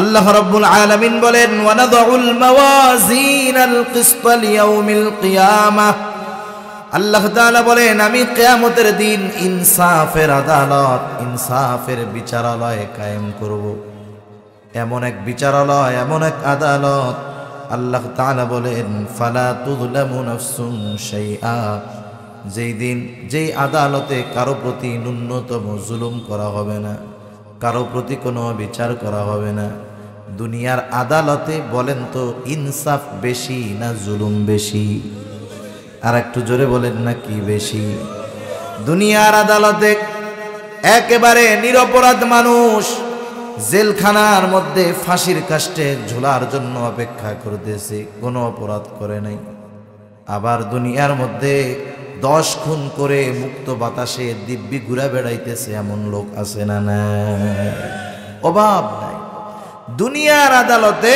আল্লাহ রাব্বুল আলামিন বলেন, ওয়ানাদউল মাওয়াজিনাল কিসত লিয়াউমিল কিয়ামাহ। আল্লাহ তাআলা বলেন, আমি কিয়ামতের দিন ইনসাফের আদালত, ইনসাফের বিচারালয় কায়েম করব। এমন এক বিচারালয়, এমন এক আদালত। আল্লাহ তাআলা বলেন, ফালা তুযলামু নাফসুন শাইআ। যেই দিন, যেই আদালতে কারো প্রতি ন্যূনতম জুলুম করা হবে না, কারো প্রতি কোনো বিচার করা হবে না। দুনিয়ার আদালতে বলেন তো ইনসাফ বেশি না জুলুম বেশি? আর একটু জোরে বলেন না, কি বেশি? দুনিয়ার আদালতে একেবারে নিরপরাধ মানুষ জেলখানার মধ্যে ফাঁসির কাস্টে ঝোলার জন্য অপেক্ষা করতেছে, কোনো অপরাধ করে নাই। আবার দুনিয়ার মধ্যে 10 খুন করে মুক্ত বাতাসে দিব্যি ঘুরে বেড়াইতেছে এমন লোক আছে না? নাই, অভাব নাই। দুনিয়ার আদালতে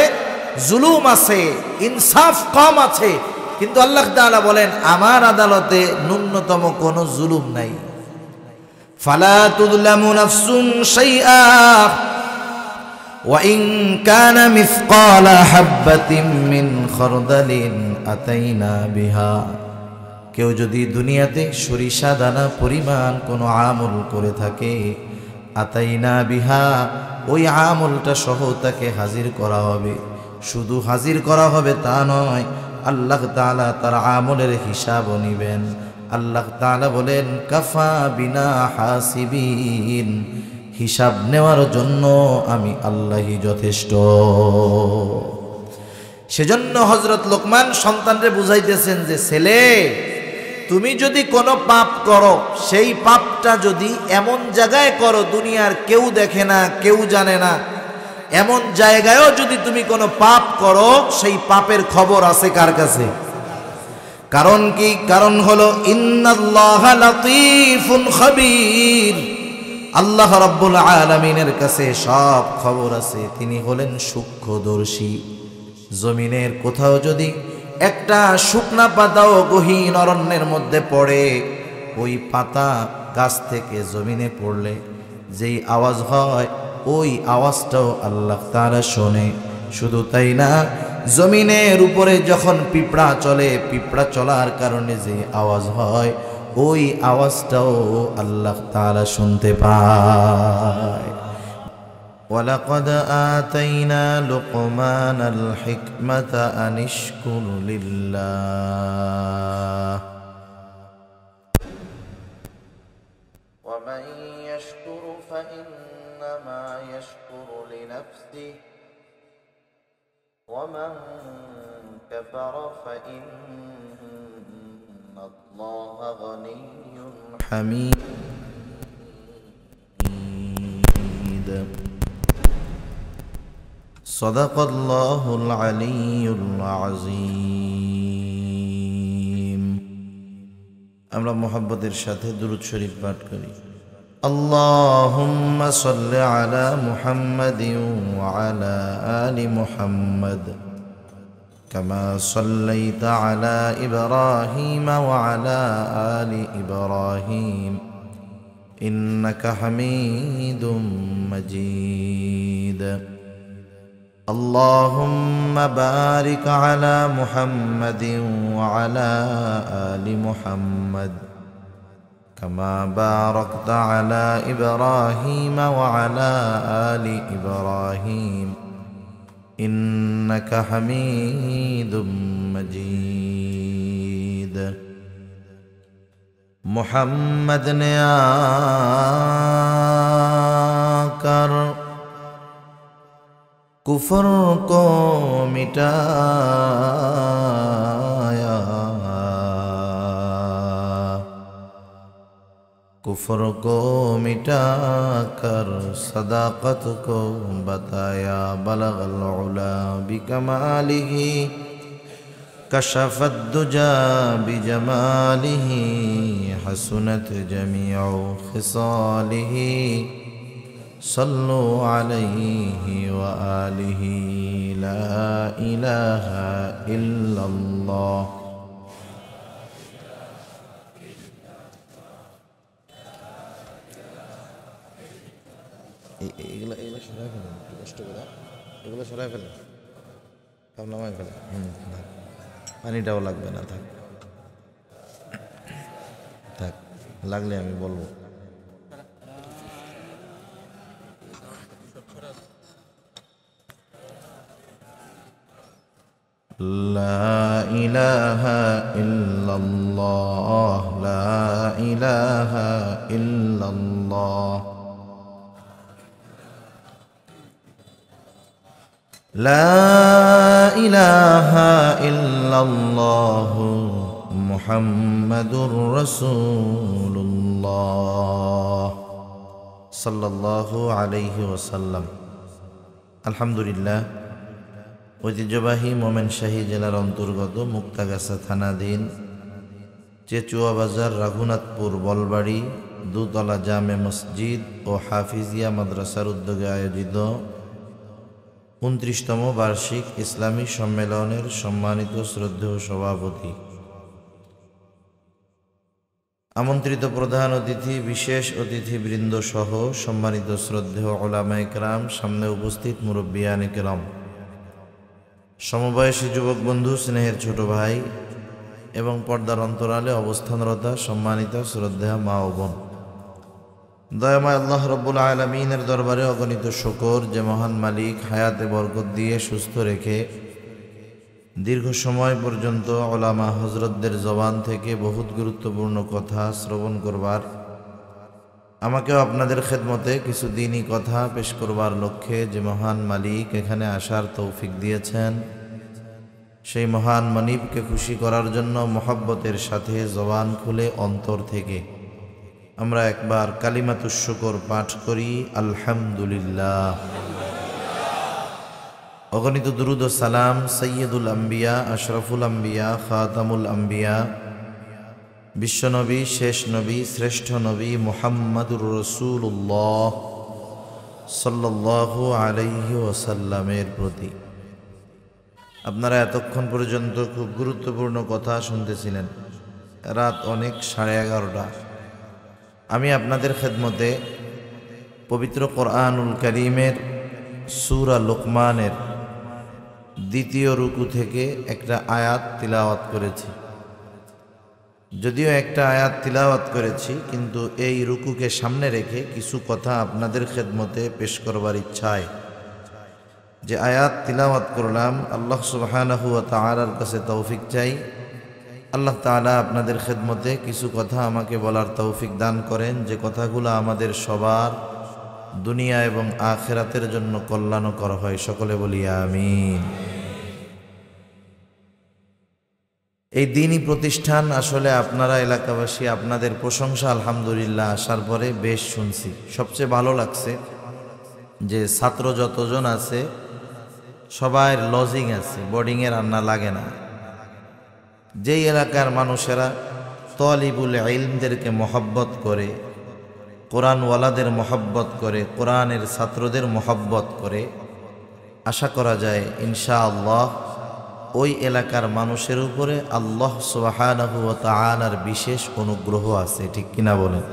জুলুম আছে, ইনসাফ কম আছে, কিন্তু আল্লাহ তাআলা বলেন আমার আদালতে ন্যূনতম কোনো জুলুম নাই। ফালা তুযলামু নাফসুন শাইআ ওয়া ইন কানা মিসকালা হাববাতিন মিন খারদালিন আতাইনা বিহা। কেউ যদি দুনিয়াতে সরিষা দানা পরিমাণ কোনো আমল করে থাকে, আতাইনা বিহা, ওই আমলটা সহ তাকে হাজির করা হবে। শুধু হাজির করা হবে তা নয়, আল্লাহ তাআলা তার আমলের হিসাবও নিবেন। আল্লাহ তাআলা বলেন, কাফা বিনা হাসিবিন। হিসাব নেওয়ার জন্য আমি আল্লাহই যথেষ্ট। সেজন্য হযরত লোকমান সন্তানরে বুঝাইতেছেন যে, ছেলে, তুমি যদি কোনো পাপ করো, সেই পাপটা যদি এমন জায়গায় করো দুনিয়ার কেউ দেখে না, কেউ জানে না, এমন জায়গায়ও যদি তুমি কোনো পাপ করো, সেই পাপের খবর আছে কার কাছে? কারণ কি? কারণ হলো ইন্নাল্লাহা লাতীফুন খাবীর। আল্লাহ রাব্বুল আলামিনের কাছে সব খবর আছে, তিনি হলেন সূক্ষ্মদর্শী। জমিনের কোথাও যদি একটা শুকনা পাতাও গহীন অরণ্যের মধ্যে পড়ে, ওই পাতা গাছ থেকে জমিনে পড়লে যেই আওয়াজ হয়, ওই আওয়াজটাও আল্লাহ তাআলা শোনে। শুধু তাই না, জমিনের উপরে যখন পিঁপড়া চলে, পিঁপড়া চলার কারণে যে আওয়াজ হয়, ওই আওয়াজটাও আল্লাহ তাআলা শুনতে পায়। ওয়ালাকাদ আতাইনা লুকমানাল হিকমাতা আনিশকুর লিল্লাহ ওয়া মান ইয়াশকুরু ফাইন্নামা ইয়াশকুরু লিনাফসিহি ওয়া মান কাফারা ফাইন্নাল্লাহা গানিয়্যুন হামিদ। সাদাকাল্লাহুল আলিয়্যুল আযীম। আমরা মুহাব্বতের সাথে দুরূদ শরীফ পাঠ করি। আল্লাহুম্মা সাল্লি আলা মুহাম্মাদিন ওয়া আলা আলি মুহাম্মাদ কামা সাল্লাইতা আলা ইব্রাহিম ওয়া আলা আলি ইব্রাহিম ইন্নাকা হামিদুম মাজিদ। اللهم بارك على محمد وعلى آل محمد كما باركت على إبراهيم وعلى آل إبراهيم إنك حميد مجيد। محمد نے آکر कुफर को मिटाया, कुफर को मिटाकर सदाकत को बताया। बलगल उला बिकमालिही कशफत दुजा बिजमालिही हसनत जमीउ खिसालिही सल्लु अलैहि व आलिहि ला इलाहा इल्लल्लाह। এগুলা শুনে রাখেন একটু কষ্ট করে। এগুলো সরাই ফেলে, সব নামাই ফেলে। পানিটাও লাগবে না, থাক থাক, লাগলে আমি বলবো। লা ইলাহা ইল্লাল্লাহ, লা ইলাহা ইল্লাল্লাহ, লা ইলাহা ইল্লাল্লাহ, মুহাম্মাদুর রাসূলুল্লাহ সাল্লাল্লাহু আলাইহি ওয়াসাল্লাম। আলহামদুলিল্লাহ, ঐতিহ্যবাহী মোমেনশাহী জেলার অন্তর্গত মুক্তাগাছা থানাধীন চেচুয়া বাজার, রঘুনাথপুর, বলবাড়ি, দুতলা জামে মসজিদ ও হাফিজিয়া মাদ্রাসার উদ্যোগে আয়োজিত 29তম বার্ষিক ইসলামী সম্মেলনের সম্মানিত শ্রদ্ধেয় সভাপতি, আমন্ত্রিত প্রধান অতিথি, বিশেষ অতিথিবৃন্দ সহ সম্মানিত শ্রদ্ধেয় উলামায়ে কেরাম, সামনে উপস্থিত মুরব্বিয়ানে কেরাম, সমবয়সী যুবক বন্ধু, স্নেহের ছোট ভাই এবং পর্দার অন্তরালে অবস্থানরতা সম্মানিত শ্রদ্ধেয় মা ও বোন, দয়াময় আল্লাহ রব্বুল আলামিনের দরবারে অগণিত শুকর যে মহান মালিক হায়াতে বরকত দিয়ে সুস্থ রেখে দীর্ঘ সময় পর্যন্ত উলামা হযরতদের জবান থেকে বহুত গুরুত্বপূর্ণ কথা শ্রবণ করবার, আমাকেও আপনাদের খেদমতে কিছু দিনই কথা পেশ করবার লক্ষ্যে যে মহান মালিক এখানে আসার তৌফিক দিয়েছেন, সেই মহান মানিবকে খুশি করার জন্য মহব্বতের সাথে জবান খুলে অন্তর থেকে আমরা একবার কালিমাতুশ শুকর পাঠ করি, আলহামদুলিল্লাহ। অগণিত দুরুদ ও সালাম সৈয়দুল আম্বিয়া, আশরাফুল আম্বিয়া, খাতামুল আম্বিয়া, বিশ্বনবী, শেষ নবী, শ্রেষ্ঠ নবী মুহাম্মাদুর রাসূলুল্লাহ সাল্লাল্লাহু আলাইহি ওয়াসাল্লামের প্রতি। আপনারা এতক্ষণ পর্যন্ত খুব গুরুত্বপূর্ণ কথা শুনতেছিলেন। রাত অনেক 11:30। আমি আপনাদের খেদমতে পবিত্র কোরআনুল কারীমের সূরা লুকমানের 2য় রুকু থেকে একটা আয়াত তিলাওয়াত করেছি। যদিও একটা আয়াত তিলাওয়াত করেছি, কিন্তু এই রুকুকে সামনে রেখে কিছু কথা আপনাদের খেদমতে পেশ করবার ইচ্ছায় যে আয়াত তিলাওয়াত করলাম, আল্লাহ সুবহানাহু ওয়া তাআলার কাছে তৌফিক চাই, আল্লাহ তাআলা আপনাদের খেদমতে কিছু কথা আমাকে বলার তৌফিক দান করেন, যে কথাগুলো আমাদের সবার দুনিয়া এবং আখিরাতের জন্য কল্যাণকর হয়। সকলে বলি আমিন। এই দ্বীনি প্রতিষ্ঠান আসলে আপনারা এলাকাবাসী, আপনাদের প্রশংসা আলহামদুলিল্লাহ আসার পরে বেশ শুনছি। সবচেয়ে ভালো লাগছে যে ছাত্র যতজন আছে সবার লজিং আছে, বোর্ডিংয়ে রান্না লাগে না। যেই এলাকার মানুষেরা তালিবুল ইলমদেরকে মহব্বত করে, কোরআনওয়ালাদের মহব্বত করে, কোরআনের ছাত্রদের মহব্বত করে, আশা করা যায় ইনশাআল্লাহ ওই এলাকার মানুষের উপরে আল্লাহ সুবহানাহু ওয়া তাআলার বিশেষ অনুগ্রহ আছে। ঠিক কিনা বলেন?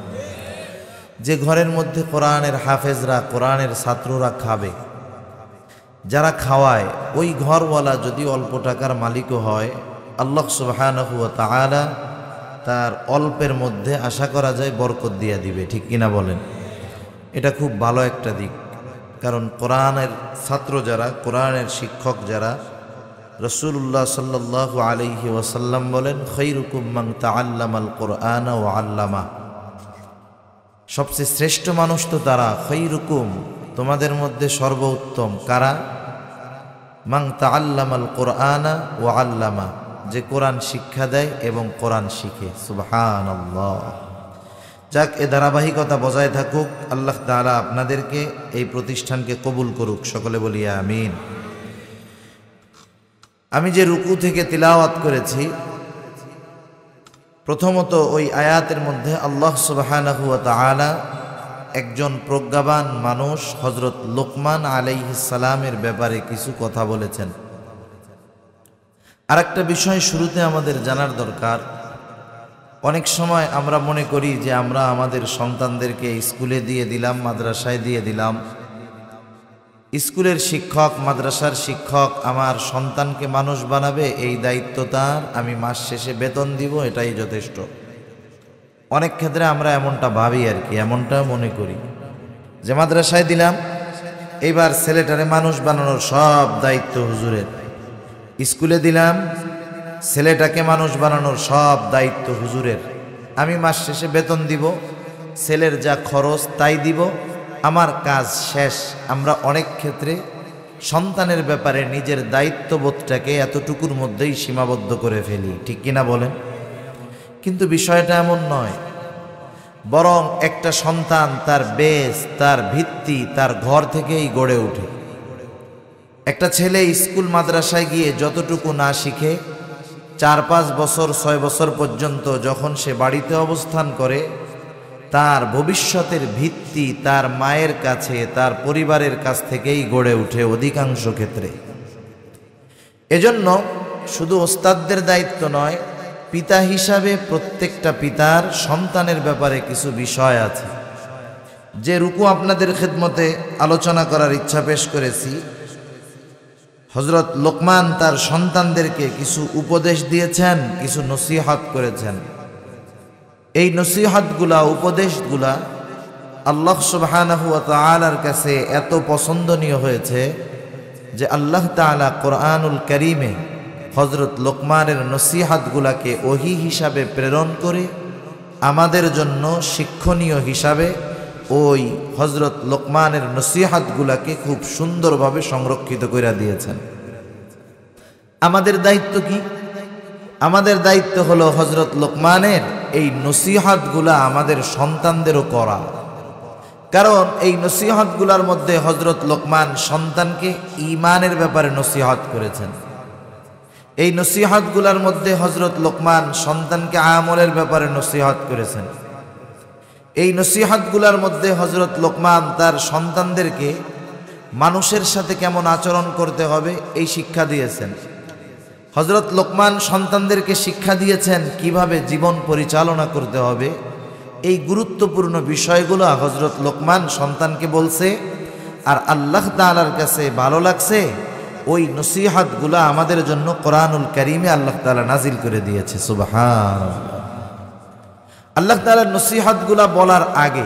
যে ঘরের মধ্যে কোরআনের হাফেজরা, কোরআনের ছাত্ররা খাবে, যারা খাওয়ায়, ওই ঘরওয়ালা যদি অল্প টাকার মালিকও হয়, আল্লাহ সুবহানাহু ওয়া তাআলা তার অল্পের মধ্যে আশা করা যায় বরকত দিয়া দিবে। ঠিক কিনা বলেন? এটা খুব ভালো একটা দিক। কারণ কোরআনের ছাত্র যারা, কোরআনের শিক্ষক যারা, রাসূলুল্লাহ সাল্লাল্লাহু আলাইহি ওয়াসাল্লাম বলেন, খায়রুকুম মান তাআল্লামাল কুরআনা ওয়া আল্লামা, সবচেয়ে শ্রেষ্ঠ মানুষ তো তারা, খায়রুকুম তোমাদের মধ্যে সর্বোত্তম কারা, মান তাআল্লামাল কুরআনা ওয়া আল্লামা, যে কোরআন শিক্ষা দেয় এবং কোরআন শিখে। সুবহানাল্লাহ। যাক, এ ধারাবাহিকতা বজায় থাকুক। আল্লাহ তাআলা আপনাদেরকে, এই প্রতিষ্ঠানকে কবুল করুক। সকলে বলি আমিন। আমি যে রুকু থেকে তিলাওয়াত করেছি, প্রথমত ওই আয়াতের মধ্যে আল্লাহ সুবহানাহু ওয়া তাআলা একজন প্রজ্ঞাবান মানুষ হযরত লুকমান আলাইহিস সালামের ব্যাপারে কিছু কথা বলেছেন। আরেকটা বিষয় শুরুতে আমাদের জানার দরকার, অনেক সময় আমরা মনে করি যে আমরা আমাদের সন্তানদেরকে স্কুলে দিয়ে দিলাম, মাদ্রাসায় দিয়ে দিলাম, স্কুলের শিক্ষক, মাদ্রাসার শিক্ষক আমার সন্তানকে মানুষ বানাবে, এই দায়িত্ব তার, আমি মাস শেষে বেতন দিব, এটাই যথেষ্ট। অনেক ক্ষেত্রে আমরা এমনটা ভাবি আর কি, এমনটা মনে করি যে মাদ্রাসায় দিলাম, এইবার ছেলেটারে মানুষ বানানোর সব দায়িত্ব হুজুরের। স্কুলে দিলাম, ছেলেটাকে মানুষ বানানোর সব দায়িত্ব হুজুরের। আমি মাস শেষে বেতন দিব, ছেলের যা খরচ তাই দিব, আমার কাজ শেষ। আমরা অনেক ক্ষেত্রে সন্তানের ব্যাপারে নিজের দায়িত্ববোধটাকে এতটুকুর মধ্যেই সীমাবদ্ধ করে ফেলি, ঠিক কিনা বলেন? কিন্তু বিষয়টা এমন নয়, বরং একটা সন্তান তার বেস, তার ভিত্তি তার ঘর থেকেই গড়ে ওঠে। একটা ছেলে স্কুল মাদ্রাসায় গিয়ে যতটুকু না শিখে, 4-5 বছর 6 বছর পর্যন্ত যখন সে বাড়িতে অবস্থান করে, তার ভবিষ্যতের ভিত্তি তার মায়ের কাছে, তার পরিবারের কাছ থেকেই গড়ে ওঠে অধিকাংশ ক্ষেত্রে। এজন্য শুধু ওস্তাদদের দায়িত্ব নয়, পিতা হিসাবে প্রত্যেকটা পিতার সন্তানের ব্যাপারে কিছু বিষয় আছে। যে রুকু আপনাদের খেদমতে আলোচনা করার ইচ্ছা পেশ করেছি, হযরত লোকমান তার সন্তানদেরকে কিছু উপদেশ দিয়েছেন, কিছু নসিহত করেছেন। এই নসিহতগুলা, উপদেশগুলা আল্লাহ সুবহানাহু ওয়া তাআলার কাছে এত পছন্দনীয় হয়েছে যে আল্লাহ তাআলা কোরআনুল কারীমে হযরত লোকমানের নসিহতগুলাকে ওহী হিসাবে প্রেরণ করে আমাদের জন্য শিক্ষণীয় হিসাবে ওই হযরত লোকমানের নসিহতগুলাকে খুব সুন্দরভাবে সংরক্ষিত করে দিয়েছেন। আমাদের দায়িত্ব কি? আমাদের দায়িত্ব হলো হযরত লোকমানের এই নসিহতগুলা আমাদের সন্তানদেরও করা। কারণ এই নসিহতগুলার মধ্যে হযরত লোকমান সন্তানকে ঈমানের ব্যাপারে নসিহত করেছেন। এই নসিহতগুলার মধ্যে হযরত লোকমান সন্তানকে আমলের ব্যাপারে নসিহত করেছেন। এই নসিহতগুলার মধ্যে হযরত লোকমান তার সন্তানদেরকে মানুষের সাথে কেমন আচরণ করতে হবে এই শিক্ষা দিয়েছেন। হযরত লোকমান সন্তানদেরকে শিক্ষা দিয়েছেন কিভাবে জীবন পরিচালনা করতে হবে। এই গুরুত্বপূর্ণ বিষয়গুলো হযরত লোকমান সন্তানকে বলছে, আর আল্লাহ তাআলার কাছে ভালো লাগছে ওই নসিহতগুলো আমাদের জন্য কোরআনুল কারীমে আল্লাহ তাআলা নাজিল করে দিয়েছে। সুবহানাল্লাহ। আল্লাহ তাআলার নসিহতগুলো বলার আগে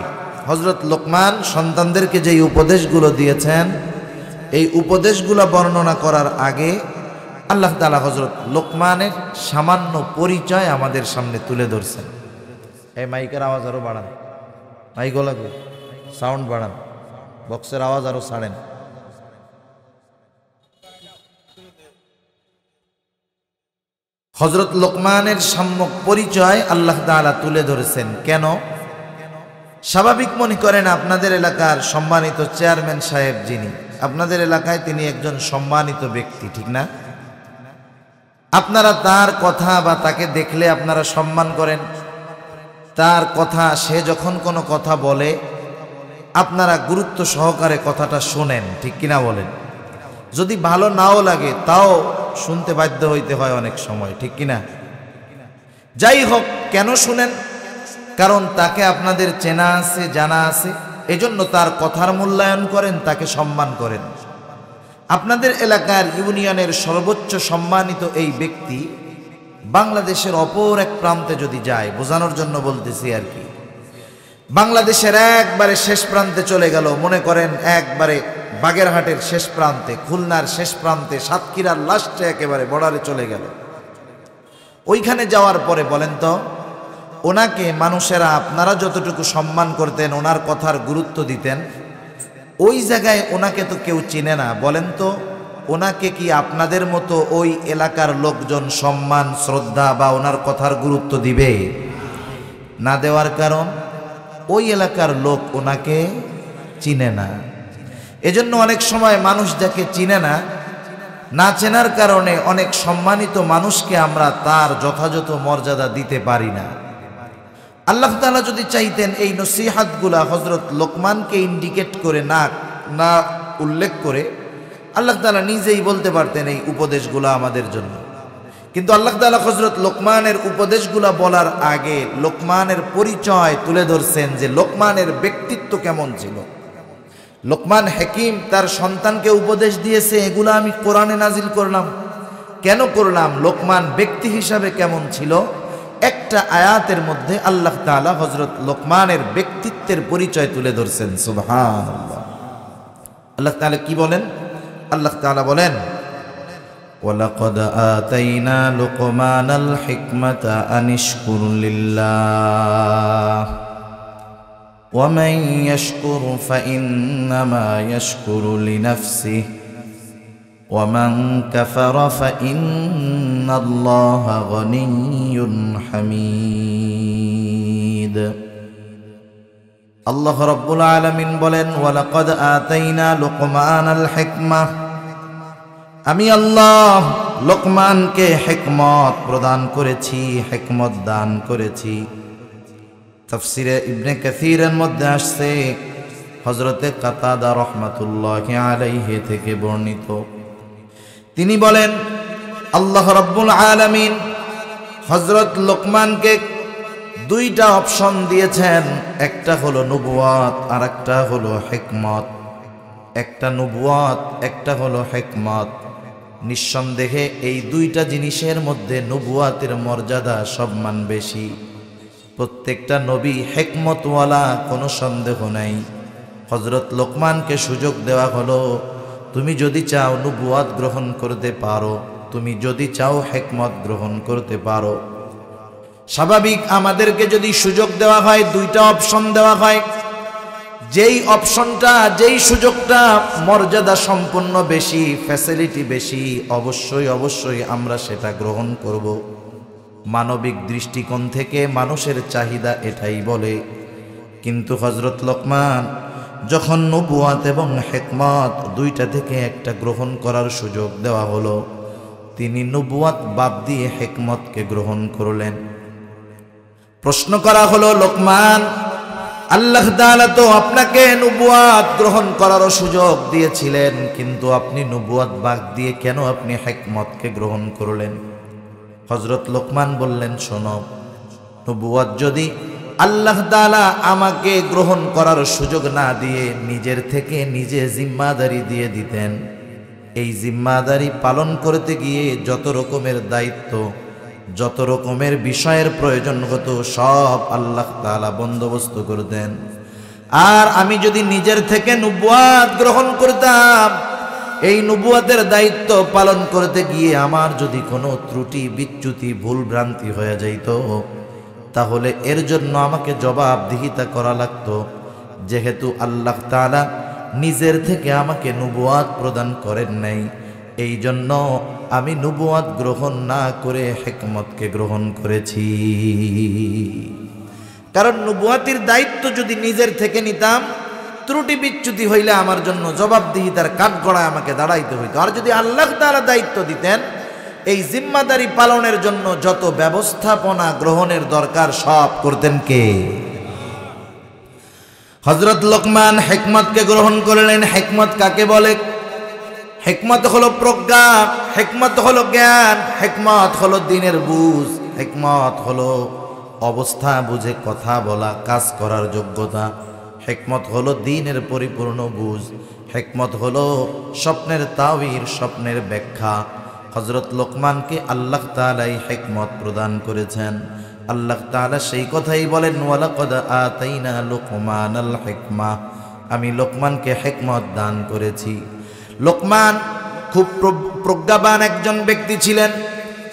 হযরত লোকমান সন্তানদেরকে যেই উপদেশগুলো দিয়েছেন, এই উপদেশগুলো বর্ণনা করার আগে আল্লাহ তাআলা হযরত লোকমানের সামান্য পরিচয় আমাদের সামনে তুলে ধরছেন। এই মাইকের আওয়াজ আরো বাড়ান, মাইকও লাগবে, সাউন্ড বাড়ান, বক্সের আওয়াজ আরো ছাড়েন। হযরত লোকমানের সম্যক পরিচয় আল্লাহ তাআলা তুলে ধরেছেন। কেন? স্বাভাবিক মনে করেন আপনাদের এলাকার সম্মানিত চেয়ারম্যান সাহেব যিনি, আপনাদের এলাকায় তিনি একজন সম্মানিত ব্যক্তি, ঠিক না? আপনারা তার কথা বা তাকে দেখলে আপনারা সম্মান করেন, তার কথা, সে যখন কোনো কথা বলে আপনারা গুরুত্ব সহকারে কথাটা শোনেন, ঠিক কিনা বলেন? যদি ভালো নাও লাগে তাও শুনতে বাধ্য হইতে হয় অনেক সময়, ঠিক কিনা? যাই হোক, কেন শুনেন? কারণ তাকে আপনাদের চেনা আছে, জানা আছে, এজন্য তার কথার মূল্যায়ন করেন, তাকে সম্মান করেন। আপনাদের এলাকার ইউনিয়নের সর্বোচ্চ সম্মানিত এই ব্যক্তি বাংলাদেশের অপর এক প্রান্তে যদি যায়, বোঝানোর জন্য বলতেছি আর কি, বাংলাদেশের একবারে শেষ প্রান্তে চলে গেল, মনে করেন একবারে বাগেরহাটের শেষ প্রান্তে, খুলনার শেষ প্রান্তে, সাতক্ষীরার লাস্টে একেবারে বর্ডারে চলে গেল। ওইখানে যাওয়ার পরে বলেন তো, ওনাকে মানুষেরা আপনারা যতটুকু সম্মান করতেন, ওনার কথার গুরুত্ব দিতেন, ওই জায়গায় ওনাকে তো কেউ চিনে না। বলেন তো, ওনাকে কি আপনাদের মতো ওই এলাকার লোকজন সম্মান, শ্রদ্ধা বা ওনার কথার গুরুত্ব দিবে? না দেওয়ার কারণ ওই এলাকার লোক ওনাকে চিনে না। এজন্য অনেক সময় মানুষ যাকে চিনে না, না চেনার কারণে অনেক সম্মানিত মানুষকে আমরা তার যথাযথ মর্যাদা দিতে পারি না। আল্লাহ তাআলা যদি চাইতেন এই নসিহতগুলা হযরত লোকমানকে ইন্ডিকেট করে না উল্লেখ করে আল্লাহ তাআলা নিজেই বলতে পারতেন এই উপদেশগুলো আমাদের জন্য। কিন্তু আল্লাহ তাআলা হযরত লোকমানের উপদেশগুলা বলার আগে লোকমানের পরিচয় তুলে ধরছেন যে লোকমানের ব্যক্তিত্ব কেমন ছিল, লোকমান হাকিম তার সন্তানকে উপদেশ দিয়েছে, এগুলো আমি কোরআনে নাজিল করলাম। কেন করলাম? লোকমান ব্যক্তি হিসাবে কেমন ছিল, একটা আয়াতের মধ্যে আল্লাহ তাআলা হযরত লোকমানের ব্যক্তিত্বের পরিচয় তুলে ধরছেন। সুবহানাল্লাহ। আল্লাহ তাআলা কি বলেন? আল্লাহ তাআলা বলেন, ওয়ালাকাদ আতাইনা লুকমানাল হিকমাতা আনিশকুর লিল্লাহ ওয়া মান ইয়াশকুর ফাইন্নামা ইয়াশকুরু লিনাফসিহি ওয়া মান কাফারা ফাইন্নাল্লাহা গনিয়্যুন হামিদ। আল্লাহ রাব্বুল আলামিন বলেন, ওয়ালাকাদ আতাইনা লুকমানাল হিকমাহ, আমি আল্লাহ লোকমানকে হিকমত প্রদান করেছি, হিকমত দান করেছি। তাফসিরে ইবনে কাসিরের মধ্যে আসছে, হযরতে কাতাদা রাহমাতুল্লাহি আলাইহি থেকে বর্ণিত, তিনি বলেন আল্লাহ রাব্বুল আলামিন হযরত লোকমানকে দুইটা অপশন দিয়েছেন, একটা হলো নবুয়াত আর একটা হলো হিকমত। একটা নবুয়াত, একটা হলো হিকমত। নিঃসন্দেহে এই দুইটা জিনিসের মধ্যে নবুয়াতের মর্যাদা সম্মান বেশি। প্রত্যেকটা নবী হিকমতওয়ালা, কোনো সন্দেহ নাই। হযরত লোকমানকে সুযোগ দেওয়া হলো, তুমি যদি চাও নবুয়াত গ্রহণ করতে পারো, তুমি যদি চাও হিকমত গ্রহণ করতে পারো। স্বাভাবিক আমাদেরকে যদি সুযোগ দেওয়া হয়, দুইটা অপশন দেওয়া হয়, যেই অপশনটা, যেই সুযোগটা মর্যাদা সম্পন্ন বেশি, ফ্যাসিলিটি বেশি, অবশ্যই আমরা সেটা গ্রহণ করব। মানবিক দৃষ্টিকোণ থেকে মানুষের চাহিদা এটাই বলে। কিন্তু হযরত লোকমান যখন নবুয়াত এবং হিকমত দুইটা থেকে একটা গ্রহণ করার সুযোগ দেওয়া হলো, তিনি নবুয়াত বাদ দিয়ে হিকমতকে গ্রহণ করলেন। প্রশ্ন করা হলো, লোকমান, আল্লাহ তাআলা তো আপনাকে নবুয়াত গ্রহণ করার সুযোগ দিয়েছিলেন, কিন্তু আপনি নবুয়াত বাদ দিয়ে কেন আপনি হিকমতকে গ্রহণ করলেন? হযরত লোকমান বললেন, শোনো, নবুয়াত যদি আল্লাহ তাআলা আমাকে গ্রহণ করার সুযোগ না দিয়ে নিজের থেকে নিজে জিম্মাদারি দিয়ে দিতেন, এই জিম্মাদারি পালন করতে গিয়ে যত রকমের দায়িত্ব, যত রকমের বিষয়ের প্রয়োজন হতো, সব আল্লাহ তাআলা বন্দোবস্ত করতেন। আর আমি যদি নিজের থেকে নবুয়াত গ্রহণ করতাম, এই নবুয়াতের দায়িত্ব পালন করতে গিয়ে আমার যদি কোনো ত্রুটি, বিচ্যুতি, ভুল ভ্রান্তি হয়ে যাইত, তাহলে এর জন্য আমাকে জবাবদিহিতা করা লাগতো। যেহেতু আল্লাহ তাআলা নিজের থেকে আমাকে নবুয়াত প্রদান করেন নাই, এই জন্য আমি নবুয়াত গ্রহণ না করে হিকমতকে গ্রহণ করেছি। কারণ নবুয়াতের দায়িত্ব যদি নিজের থেকে নিতাম, ত্রুটি বিচ্যুতি হইলে আমার জন্য জবাবদিহিতার কাঠগড়ায় আমাকে দাঁড়াইতে হইতো। আর যদি আল্লাহ তাআলা দায়িত্ব দিতেন, এই জিম্মাদারি পালনের জন্য যত ব্যবস্থাপনা গ্রহণের দরকার সব করতেন কে? হযরত লোকমান হিকমতকে গ্রহণ করলেন। হিকমত কাকে বলে? হিকমত হলো প্রজ্ঞা, হিকমত হলো জ্ঞান, হিকমত হলো দ্বীনের বুঝ, হিকমত হলো অবস্থা বুঝে কথা বলা, কাজ করার যোগ্যতা। হিকমত হলো দ্বীনের পরিপূর্ণ বুঝ। হিকমত হলো স্বপ্নের তাওয়ির, স্বপ্নের ব্যাখ্যা। হযরত লোকমানকে আল্লাহ তাআলা হিকমত প্রদান করেছেন। আল্লাহ তাআলা সেই কথাই বলেন, ওয়ালাকাদ আতাইনা লুকমানাল হিকমা, আমি লোকমানকে হিকমত দান করেছি। লোকমান খুব প্রজ্ঞাবান একজন ব্যক্তি ছিলেন।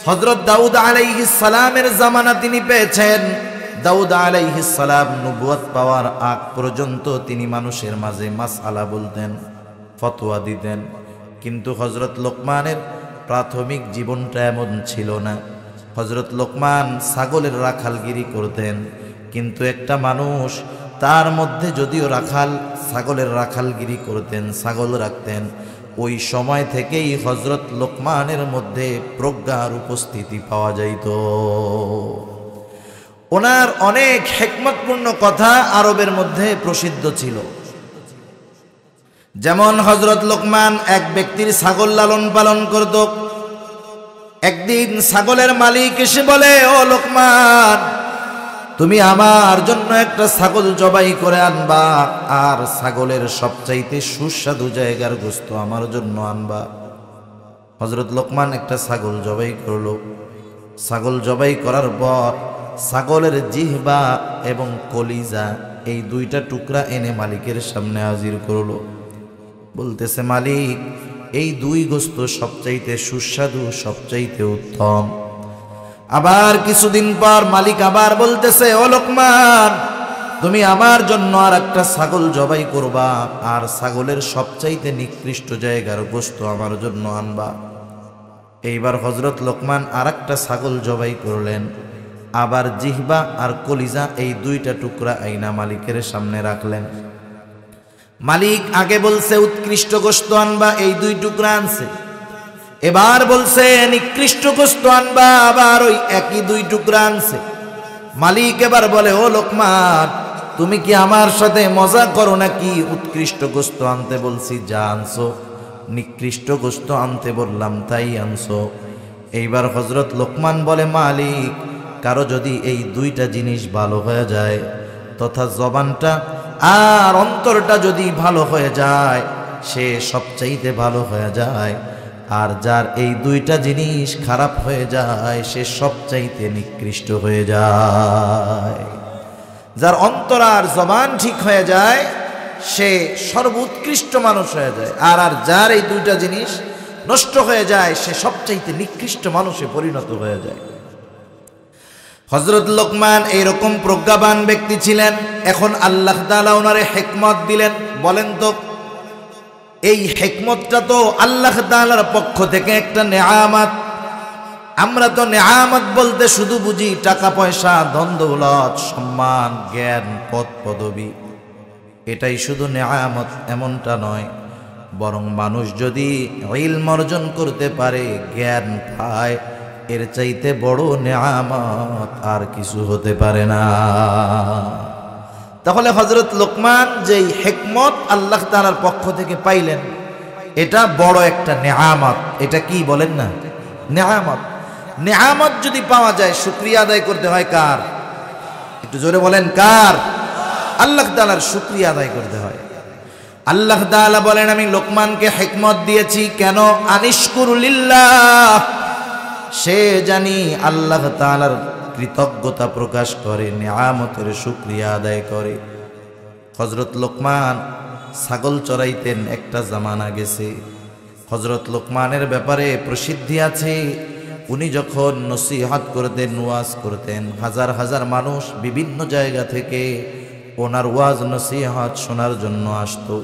হযরত দাউদ আলাইহিস সালামের জামানা তিনি পেয়েছেন। দাউদ আলাইহিস সালাম নবুয়ত পাওয়ার আগ পর্যন্ত তিনি মানুষের মাঝে মাসআলা বলতেন, ফতোয়া দিতেন। কিন্তু হযরত লোকমানের প্রাথমিক জীবনটা এমন ছিল না। হযরত লোকমান ছাগলের রাখালগিরি করতেন, কিন্তু একটা মানুষ তার মধ্যে যদিও ছাগলের রাখালগিরি করতেন, ছাগল রাখতেন, ওই সময় থেকেই হযরত লোকমানের মধ্যে প্রজ্ঞার উপস্থিতি পাওয়া যাইত। ওনার অনেক হিকমতপূর্ণ কথা আরবের মধ্যে প্রসিদ্ধ ছিল। যেমন হযরত লোকমান এক ব্যক্তির ছাগল লালন পালন করত। একদিন ছাগলের মালিক এসে বলে, ও লোকমান, তুমি আমার জন্য একটা ছাগল জবাই করে আনবা, আর ছাগলের সবচাইতে সুস্বাদু জায়গার গোশত আমার জন্য আনবা। হযরত লোকমান একটা ছাগল জবাই করলো। ছাগল জবাই করার পর ছাগলের জিহ্বা এবং কলিজা এই দুইটা টুকরা এনে মালিকের সামনে হাজির করলো। বলতেছে, মালিক, এই দুই গোশত সবচাইতে সুস্বাদু, সবচাইতে উত্তম। আবার কিছুদিন পর মালিক আবার বলতেছে, ও লোকমান, তুমি আমার জন্য আর একটা ছাগল জবাই করবা, আর ছাগলের সবচাইতে নিকৃষ্ট জায়গার গোশত আমার জন্য আনবা। এইবার হযরত লোকমান আর একটা ছাগল জবাই করলেন। আবার জিহ্বা আর কলিজা এই দুইটা টুকরা আইনা মালিকের সামনে রাখলেন। মালিক আগে বলছে উৎকৃষ্ট গোশত আনবা, এই দুই টুকরা আনছে। এবার বলছে নিকৃষ্ট গোশত আনবা, আবার ওই একই দুই টুকরা আনছে। মালিক এবার বলে, ও লোকমান, তুমি কি আমার সাথে মজা করো নাকি? উৎকৃষ্ট গোশত আনতে বলছি, যা আনছো। নিকৃষ্ট গোশত আনতে বললাম, তাই আনছো। এইবার হযরত লোকমান বলে, মালিক, কারো যদি এই দুইটা জিনিস ভালো হয়ে যায়, তথা জবানটা আর অন্তরটা যদি ভালো হয়ে যায়, সে সবচাইতে ভালো হয়ে যায়। আর যার এই দুইটা জিনিস খারাপ হয়ে যায়, সে সবচাইতে নিকৃষ্ট হয়ে যায়। যার অন্তর আর জবান ঠিক হয়ে যায়, সে সর্বোৎকৃষ্ট মানুষ হয়ে যায়। আর যার এই দুইটা জিনিস নষ্ট হয়ে যায়, সে সবচাইতে নিকৃষ্ট মানুষে পরিণত হয়ে যায়। হযরত লোকমান এইরকম প্রজ্ঞাবান ব্যক্তি ছিলেন। এখন আল্লাহ তাআলা ওনারে হিকমত দিলেন। বলেন তো, এই হিকমতটা তো আল্লাহ তাআলার পক্ষ থেকে একটা নেয়ামত। আমরা তো নেয়ামত বলতে শুধু বুঝি টাকা পয়সা, ধন দৌলত, সম্মান, জ্ঞান, পদ পদবী, এটাই শুধু নেয়ামত, এমনটা নয়। বরং মানুষ যদি ইলম অর্জন করতে পারে, জ্ঞান পায়, এর চাইতে বড় নেয়ামত আর কিছু হতে পারে না। তাহলে হযরত লোকমান যেই হিকমত আল্লাহ তাআলার পক্ষ থেকে পাইলেন, এটা বড় একটা নেয়ামত। এটা কি বলেন না? নেয়ামত। নেয়ামত যদি পাওয়া যায়, শুকরিয়া আদায় করতে হয় কার? একটু জোরে বলেন, কার? আল্লাহ তাআলার শুকরিয়া আদায় করতে হয়। আল্লাহ তাআলা বলেন, আমি লোকমানকে হিকমত দিয়েছি কেন? আনিশকুরু লিল্লাহ, সে জানি আল্লাহ তাআলার কৃতজ্ঞতা প্রকাশ করে, নিয়ামতের শুকরিয়া আদায় করে। হযরত লোকমান ছাগল চড়াইতেন, একটা জামানা গেছে। হযরত লোকমানের ব্যাপারে প্রসিদ্ধি আছে, উনি যখন নসিহত করতেন, ওয়াজ করতেন, হাজার হাজার মানুষ বিভিন্ন জায়গা থেকে ওনার ওয়াজ নসিহত শোনার জন্য আসতো।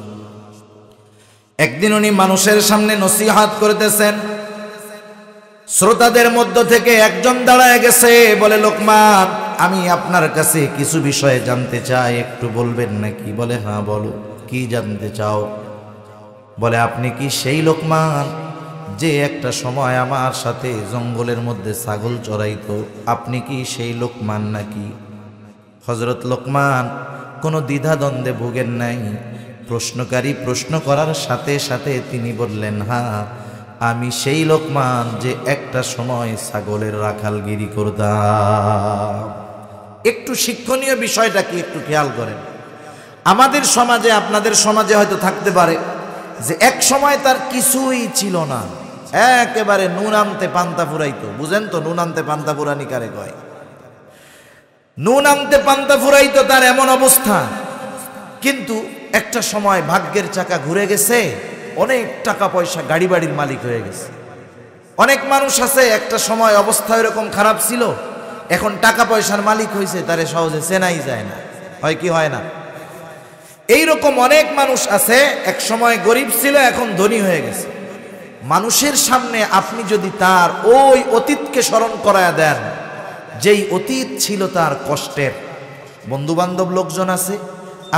একদিন উনি মানুষের সামনে নসিহত করতেছেন, শ্রোতাদের মধ্য থেকে একজন দাঁড়ায় গেছে, বলে, লোকমান, আমি আপনার কাছে কিছু বিষয়ে জানতে চাই, একটু বলবেন নাকি? বলে, হ্যাঁ বলো, কি জানতে চাও? বলে, আপনি কি সেই লোকমান যে একটা সময় আমার সাথে জঙ্গলের মধ্যে ছাগল চড়াইতো? আপনি কি সেই লোকমান নাকি? হযরত লোকমান কোনো দ্বিধাদ্বন্দ্বে ভোগেন নাই। প্রশ্নকারী প্রশ্ন করার সাথে সাথে তিনি বললেন, হ্যাঁ, আমি সেই লোকমান যে একটা সময় ছাগলের রাখালগিরি করতাম। একটু শিক্ষণীয় বিষয়টা কি একটু খেয়াল করেন। আমাদের সমাজে, আপনাদের সমাজে হয়তো থাকতে পারে যে এক সময় তার কিছুই ছিল না, একেবারে নুন আনতে পান্তা ফুরাইতো। বুঝেন তো নুন আনতে পান্তা ফুরানি কারে কয়? নুন আনতে পান্তা ফুরাইতো তার এমন অবস্থা। কিন্তু একটা সময় ভাগ্যের চাকা ঘুরে গেছে, অনেক টাকা পয়সা, গাড়ি বাড়ির মালিক হয়ে গেছে। অনেক মানুষ আছে একটা সময় অবস্থা এরকম খারাপ ছিল, এখন টাকা পয়সার মালিক হয়েছে, তারে সহজে চেনাই যায় না। হয় কি হয় না? এইরকম অনেক মানুষ আছে, এক সময় গরিব ছিল, এখন ধনী হয়ে গেছে। মানুষের সামনে আপনি যদি তার ওই অতীতকে স্মরণ করায় দেন, যেই অতীত ছিল তার কষ্টের, বন্ধু বান্ধব লোকজন আছে,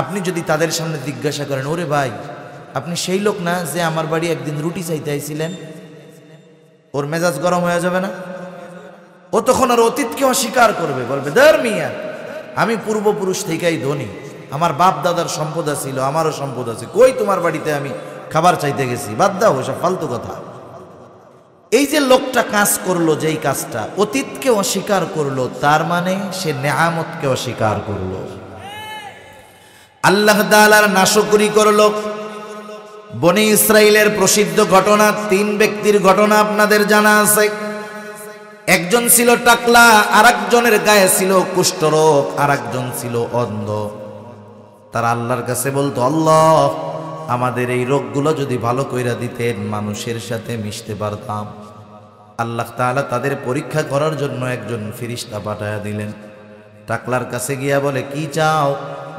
আপনি যদি তাদের সামনে জিজ্ঞাসা করেন, ওরে ভাই, আপনি সেই লোক না যে আমার বাড়ি একদিন রুটি চাইতে আইছিলেন? ওর মেজাজ গরম হয়ে যাবে না? ও তখন আর অতীতকে অস্বীকার করবে, বলবে, ধর মিয়া, আমি পূর্বপুরুষ থেকেই ধনী, আমার বাপ দাদার সম্পদ ছিল, আমারও সম্পদ আছে, কই তোমার বাড়িতে আমি খাবার চাইতে গেছি? বাদ দাও ওসব ফালতু কথা। এই যে লোকটা কাজ করলো, যেই কাজটা অতীতকে অস্বীকার করলো, তার মানে সে নেয়ামতকে অস্বীকার করলো, আল্লাহ তাআলার নাশকরি করলো। বনি ইসরাইলের প্রসিদ্ধ ঘটনা, 3 ব্যক্তির ঘটনা আপনাদের জানা আছে। একজন ছিল টাকলা, আরেকজনের গায়ে ছিল কুষ্ঠরোগ, আরেকজন ছিল অন্ধ। তারা আল্লাহর কাছে বলতো, আল্লাহ আমাদের এই রোগগুলো যদি ভালো কইরা দিতেন, মানুষের সাথে মিশতে পারতাম। আল্লাহ তাআলা তাদের পরীক্ষা করার জন্য একজন ফেরেশতা পাঠায়া দিলেন। টাকলার কাছে গিয়া বলে, কি চাও?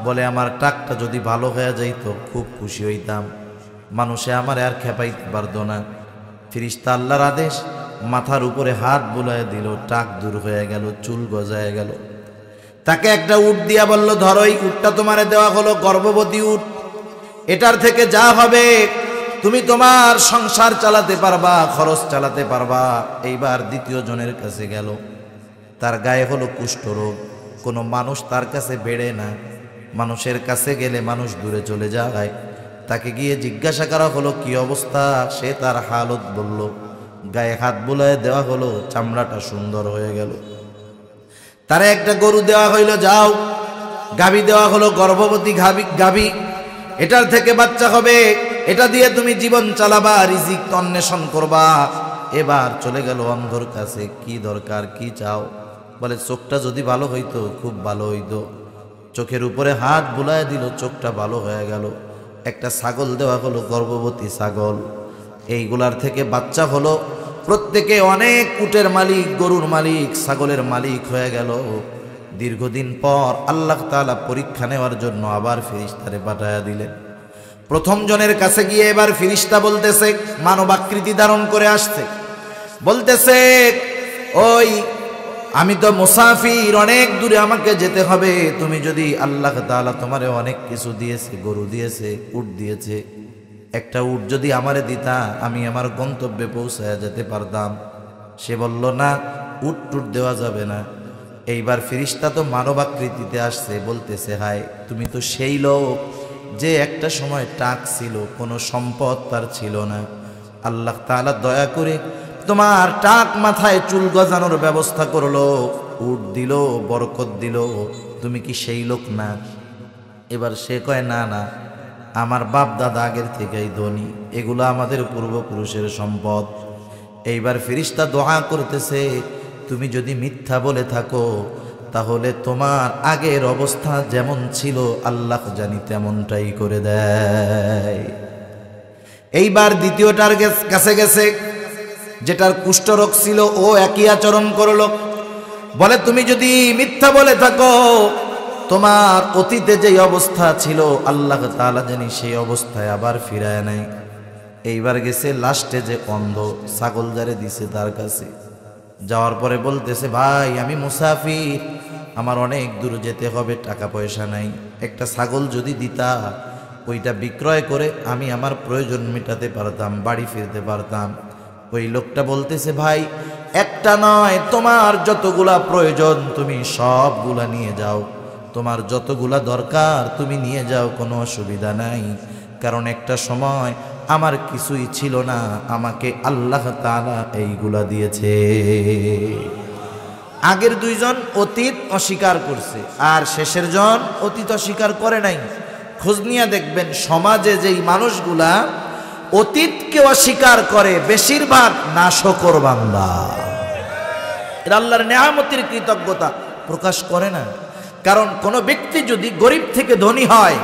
বলে, আমার টাকটা যদি ভালো হয়ে যাইতো খুব খুশি হইতাম, মানুষে আমার আর খেপাইতে পারতো না। ফেরেশতা আল্লাহর আদেশ, মাথার উপরে হাত বুলায় দিল, টাক দূর হয়ে গেল, চুল গজায় গেল। তাকে একটা উট দিয়া বলল, ধরো এই উটটা তোমারে দেওয়া হলো, গর্ভবতী উট, এটার থেকে যা হবে তুমি তোমার সংসার চালাতে পারবা, খরচ চালাতে পারবা। এইবার দ্বিতীয় জনের কাছে গেল, তার গায়ে হলো কুষ্ঠরোগ, কোনো মানুষ তার কাছে বেড়ে না, মানুষের কাছে গেলে মানুষ দূরে চলে যায়। তাকে গিয়ে জিজ্ঞাসা করা হলো কি অবস্থা, সে তার হালত বলল, গায়ে হাত বুলায় দেওয়া হলো, চামড়াটা সুন্দর হয়ে গেল। তারে একটা গরু দেওয়া হইল, যাও। গাভী দেওয়া হলো, গর্ভবতী গাভী, এটার থেকে বাচ্চা হবে, এটা দিয়ে তুমি জীবন চালাবা, রিজিক অন্বেষণ করবা। এবার চলে গেল অন্ধর কাছে, কি দরকার, কি চাও? বলে, চোখটা যদি ভালো হইতো খুব ভালো হইতো। চোখের উপরে হাত বুলায় দিল, চোখটা ভালো হয়ে গেল। একটা ছাগল দেওয়া হলো, গর্ভবতী ছাগল, এইগুলার থেকে বাচ্চা হলো। প্রত্যেকে অনেক উটের মালিক, গরুর মালিক, ছাগলের মালিক হয়ে গেল। দীর্ঘদিন পর আল্লাহ তাআলা পরীক্ষা নেওয়ার জন্য আবার ফেরেশতারে পাঠায়া দিলেন। প্রথম জনের কাছে গিয়ে এবার ফেরেশতা বলতেছে, মানবাকৃতি ধারণ করে আসছে, বলতেছে, ওই আমি তো মুসাফির, অনেক দূরে আমাকে যেতে হবে, তুমি যদি আল্লাহ তাআলা তোমারে অনেক কিছু দিয়েছে, গরু দিয়েছে, উট দিয়েছে, একটা উট যদি আমারে দিতা আমি আমার গন্তব্যে পৌঁছায়া যেতে পারতাম। সে বলল, না, উট টুট দেওয়া যাবে না। এইবার ফেরেশতা তো মানবাকৃতিতে আসছে, বলতেছে, হায় তুমি তো সেই লোক যে একটা সময় টাক ছিল, কোনো সম্পদ তার ছিল না, আল্লাহ তাআলা দয়া করে তোমার টাক মাথায় চুল গজানোর ব্যবস্থা করলো, উট দিল, বরকত দিল, তুমি কি সেই লোক না? এবার সে কয়, না না, আমার বাপ দাদা আগের থেকেই ধনী, এগুলো আমাদের পূর্বপুরুষের সম্পদ। এইবার ফেরেশতা দোয়া করতেছে, তুমি যদি মিথ্যা বলে থাকো তাহলে তোমার আগের অবস্থা যেমন ছিল আল্লাহ জানি তেমনটাই করে দেয়। এইবার দ্বিতীয়টার কাছে গেছে, যেটার কুষ্ঠরোগ ছিল, ও একই আচরণ করলো। বলে, তুমি যদি মিথ্যা বলে থাকো তোমার অতীতে যেই অবস্থা ছিল আল্লাহ তাআলা জানি সেই অবস্থায় আবার ফিরায় নেয়। এইবার গেছে লাস্টে যে অন্ধ, ছাগল যারে দিছে তার কাছে যাওয়ার পরে বলতেছে, ভাই আমি মুসাফির, আমার অনেক দূর যেতে হবে, টাকা পয়সা নাই, একটা ছাগল যদি দিতা ওইটা বিক্রয় করে আমি আমার প্রয়োজন মেটাতে পারতাম, বাড়ি ফিরতে পারতাম। ওই লোকটা বলতেছে, ভাই একটা নয়, তোমার যতগুলা প্রয়োজন তুমি সবগুলা নিয়ে যাও, তোমার যতগুলা দরকার তুমি নিয়ে যাও, কোনো অসুবিধা নাই, কারণ একটা সময় আমার কিছুই ছিল না, আমাকে আল্লাহ তাআলা এইগুলা দিয়েছে। আগের দুইজন অতীত অস্বীকার করছে, আর শেষের জন অতীত অস্বীকার করে নাই। খোঁজ নিয়ে দেখবেন সমাজে যেই মানুষগুলা অতীতকে অস্বীকার করে বেশিরভাগ নাশকর বান্দা, এরা আল্লাহর নেয়ামতের কৃতজ্ঞতা প্রকাশ করে না। কারণ কোনো ব্যক্তি যদি গরিব থেকে ধনী হয়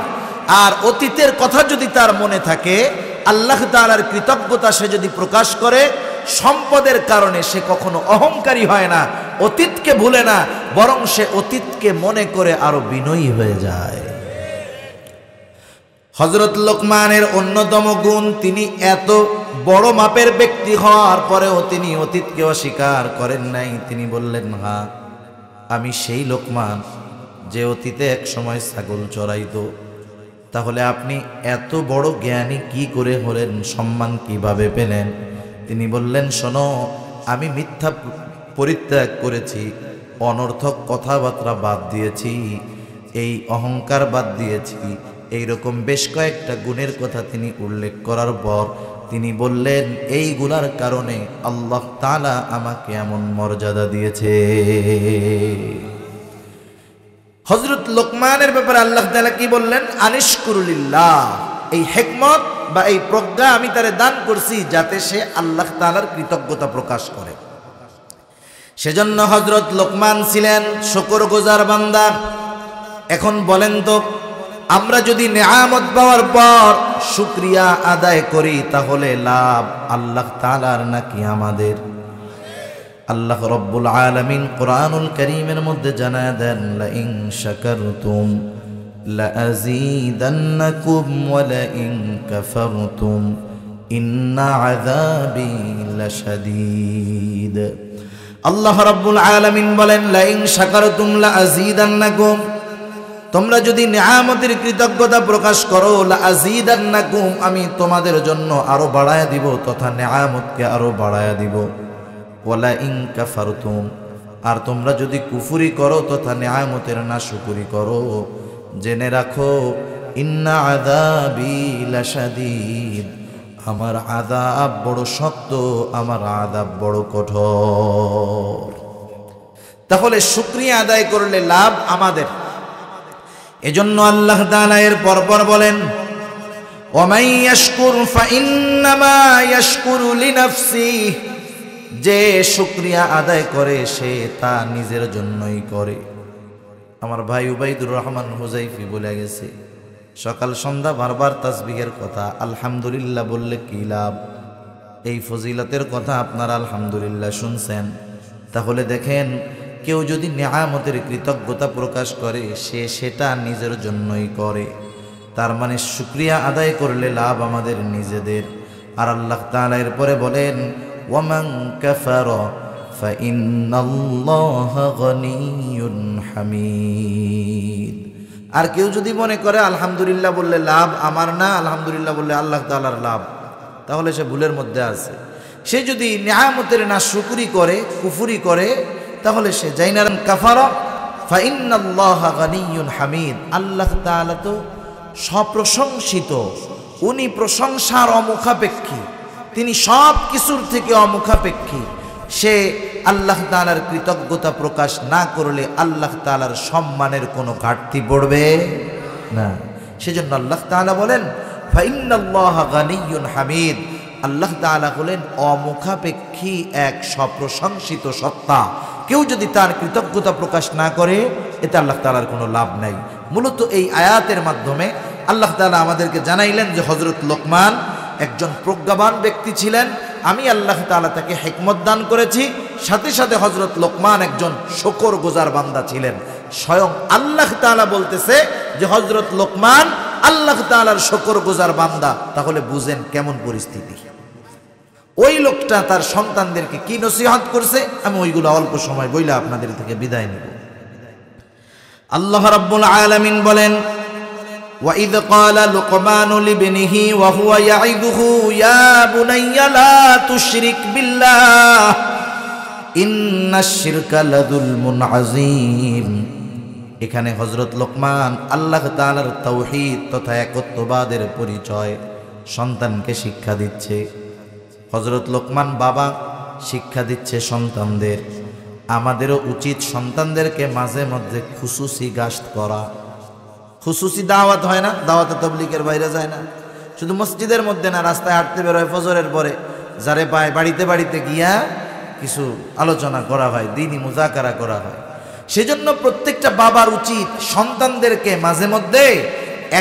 আর অতীতের কথা যদি তার মনে থাকে, আল্লাহ তাআলার কৃতজ্ঞতা সে যদি প্রকাশ করে, সম্পদের কারণে সে কখনো অহংকারী হয় না, অতীতকে ভুলে না, বরং সে অতীতকে মনে করে আরো বিনয়ী হয়ে যায়। হযরত লোকমানের অন্যতম গুণ, তিনি এত বড় মাপের ব্যক্তি হওয়ার পরেও তিনি অতীতকে অস্বীকার করেন নাই। তিনি বললেন, হ্যাঁ আমি সেই লোকমান যে অতীতে এক সময় ছাগল চড়াইতো। তাহলে আপনি এত বড় জ্ঞানী কি করে হলেন, সম্মান কিভাবে পেলেন? তিনি বললেন, শোনো, আমি মিথ্যা পরিত্যাগ করেছি, অনর্থক কথাবার্তা বাদ দিয়েছি, এই অহংকার বাদ দিয়েছি। এইরকম বেশ কয়েকটা গুণের কথা তিনি উল্লেখ করার পর তিনি বললেন এইগুলার কারণে আল্লাহ তাআলা আমাকে এমন মর্যাদা দিয়েছে। হযরত লোকমানের ব্যাপারে আল্লাহ তাআলা কি বললেন? আনিশকুরুলিল্লাহ, এই হিকমত বা এই প্রজ্ঞা আমি তারে দান করছি যাতে সে আল্লাহ তাআলার কৃতজ্ঞতা প্রকাশ করে। সেজন্য হযরত লোকমান ছিলেন শুকরগুজার বান্দা। এখন বলেন তো, আমরা যদি নেয়ামত পাওয়ার পর শুকরিয়া আদায় করি তাহলে লাভ আল্লাহ তাআলার নাকি আমাদের? আল্লাহ রব্বুল আলামিন কোরআনুল কারীমের মধ্যে জানায় দেন, লা ইন শাকারতুম লা আযীদান্নাকুম ওয়া লা ইন কাফারতুম ইন্না আযাবি লাশাদীদ। আল্লাহ রব্বুল আলামিন বলেন, লা ইন শাকারতুম লা আযীদান্নাকুম, তোমরা যদি নিয়ামতের কৃতজ্ঞতা প্রকাশ করো, লা আযীদান্নাকুম, আমি তোমাদের জন্য আরো বাড়ায়া দিব, তথা নিয়ামতকে আরো বাড়ায়া দিব। ওয়ালা ইন কাফারতুম, আর তোমরা যদি কুফরি করো তথা নিয়ামতের নাশকরি করো, জেনে রাখো ইন্না আযাবি লাশাদীদ, আমার আযাব বড় শক্ত, আমার আযাব বড় কঠোর। তাহলে শুকরিয়া আদায় করলে লাভ আমাদের। এজন্য আল্লাহ তাআলা এর পরপর বলেন, ওয়ামান ইয়াশকুর ফাইন্নামা ইয়াশকুরু লিনাফসিহি, যে শুকরিয়া আদায় করে সে তা নিজের জন্যই করে। আমার ভাই উবাইদুর রহমান হুজাইফি বলে গেছে, সকাল সন্ধ্যা বারবার তাসবিহের কথা, আলহামদুলিল্লাহ বললে কি লাভ? এই ফজিলতের কথা আপনারা আলহামদুলিল্লাহ শুনছেন। তাহলে দেখেন, কেউ যদি নিয়ামতের কৃতজ্ঞতা প্রকাশ করে সে সেটা নিজের জন্যই করে, তার মানে শুকরিয়া আদায় করলে লাভ আমাদের নিজেদের। আর আল্লাহ তাআলা এরপরে বলেন, ওয়ামান কাফারা ফাইন্নাল্লাহা গনিয়্যুন হামিদ। আর কেউ যদি মনে করে আলহামদুলিল্লাহ বললে লাভ আমার না, আলহামদুলিল্লাহ বললে আল্লাহ তাআলার লাভ, তাহলে সে ভুলের মধ্যে আছে। সে যদি নিয়ামতের না শুকরি করে, কুফরি করে, তাহলে সে জাইনারান কাফারা ফাইন্নাল্লাহা গনিয়্যুন হামিদ। আল্লাহ তাআলা তো সপ্রশংসিত, উনি প্রশংসার অমুখাপেক্ষী, তিনি সব কিছুর থেকে অমুখাপেক্ষী। সে আল্লাহ তাআলার কৃতজ্ঞতা প্রকাশ না করলে আল্লাহ তাআলার সম্মানের কোনো ঘাটতি পড়বে না। সেজন্য আল্লাহ তাআলা বলেন, ফাইন্নাল্লাহা গনিয়্যুন হামিদ। আল্লাহ তাআলা হলেন অমুখাপেক্ষী এক সপ্রশংসিত সত্তা। কেউ যদি তার কৃতজ্ঞতা প্রকাশ না করে, এতে আল্লাহ তাআলার কোনো লাভ নাই। মূলত এই আয়াতের মাধ্যমে আল্লাহ তাআলা আমাদেরকে জানাইলেন যে হযরত লোকমান একজন প্রজ্ঞাবান ব্যক্তি ছিলেন। আমি আল্লাহ তাআলা তাকে হিকমত দান করেছি, সাথে সাথে হযরত লোকমান একজন শুকরগুজার বান্দা ছিলেন। স্বয়ং আল্লাহ তাআলা বলতেছে যে হযরত লোকমান আল্লাহ তাআলার শুকরগুজার বান্দা। তাহলে বুঝেন কেমন পরিস্থিতি। ওই লোকটা তার সন্তানদেরকে কি নসিহত করছে, আমি ওইগুলো অল্প সময় বইলা আপনাদের থেকে বিদায় নেব। আল্লাহ রাব্বুল আলামিন বলেন, وَإِذْ قَالَ لُقْمَانُ لِابْنِهِ وَهُوَ يَعِظُهُ يَا بُنَيَّ لَا تُشْرِكْ بِاللَّهِ إِنَّ الشِّرْكَ لَظُلْمٌ عَظِيمٌ। এখানে হযরত লোকমান আল্লাহ তাআলার তাওহীদ তথা একত্ববাদের পরিচয় সন্তানকে শিক্ষা দিচ্ছে। হযরত লোকমান বাবা শিক্ষা দিচ্ছে সন্তানদের। আমাদেরও উচিত সন্তানদেরকে মাঝে মধ্যে খুসুসি গাস্ত করা। খুসুসি দাওয়াত হয় না, দাওয়াতে তাবলীগের বাইরে যায় না, শুধু মসজিদের মধ্যে না, রাস্তায় হাঁটতে বেরোয় ফজরের পরে, যারে পায় বাড়িতে বাড়িতে গিয়া কিছু আলোচনা করা হয়, দ্বীনি মুযাকারা করা হয়। সেজন্য প্রত্যেকটা বাবার উচিত সন্তানদেরকে মাঝে মধ্যে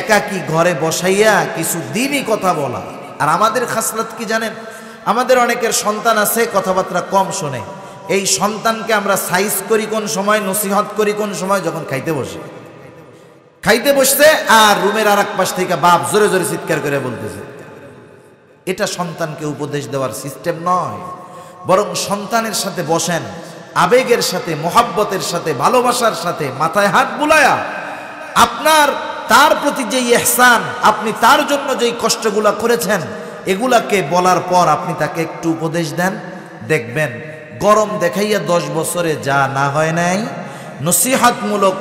একাকী ঘরে বসাইয়া কিছু দ্বীনি কথা বলা। আর আমাদের খাসলত কি জানেন? আমাদের অনেকের সন্তান আছে কথাবার্তা কম শোনে। এই সন্তানকে আমরা সাইজ করি কোন সময়, নসিহত করি কোন সময়? যখন খাইতে বসে। খাইতে বসছে আর রুমের আর এক পাশ থেকে বাপ জোরে জোরে চিৎকার করে বলতেছে। এটা সন্তানকে উপদেশ দেওয়ার সিস্টেম নয়। বরং সন্তানের সাথে বসেন, আবেগের সাথে, মোহাব্বতের সাথে, ভালোবাসার সাথে, মাথায় হাত বুলায়া আপনার তার প্রতি যেই ইহসান, আপনি তার জন্য যেই কষ্টগুলা করেছেন, এগুলাকে বলার পর আপনি তাকে একটু উপদেশ দেন, দেখবেন গরম দেখাইয়া 10 বছরে যা না হয় নাই, নসিহতমূলক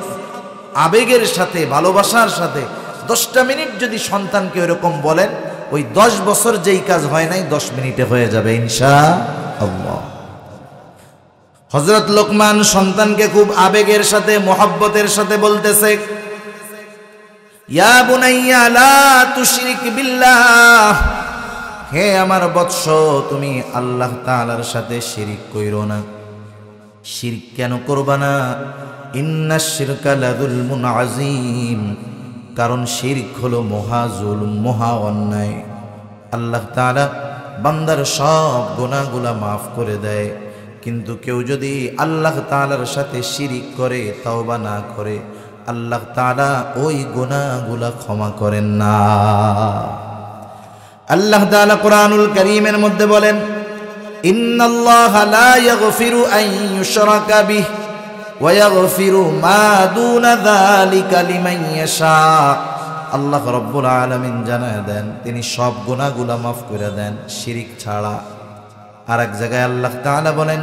আবেগের সাথে, ভালোবাসার সাথে 10টা মিনিট যদি সন্তানকে এরকম বলেন, ওই 10 বছর যেই কাজ হয় নাই 10 মিনিটে হয়ে যাবে ইনশাআল্লাহ। হযরত লোকমান সন্তানকে খুব আবেগের সাথে মোহাব্বতের সাথে বলতেছে, ইয়া বুনাইয়া লা তুশরিক বিল্লাহ, হে আমার বৎস তুমি আল্লাহ তাআলার সাথে শিরিক কইরো না। শিরক কেন করবা না? ইন্নাশ শিরকা লাযুলমুন আযীম, কারণ শিরক হলো মহা জুলুম, মহা অন্যায়। আল্লাহ তাআলা বান্দার সব গুনাহগুলা মাফ করে দেয়, কিন্তু কেউ যদি আল্লাহ তাআলার সাথে শিরিক করে তওবা না করে আল্লাহ তাআলা ওই গুনাহগুলা ক্ষমা করেন না। আল্লাহ তাআলা কোরআনুল কারীমের মধ্যে বলেন, ইন্নাল্লাহা লা ইয়াগফিরু আন ইউশরাকা বিহি ওয়া ইয়াগফিরু মা দুনা যালিকা লিমান ইয়াশা। আল্লাহ রাব্বুল আলামিন জানায় দেন তিনি সব গুনাহগুলো মাফ করে দেন শিরিক ছাড়া। আর এক জায়গায় আল্লাহ তাআলা বলেন,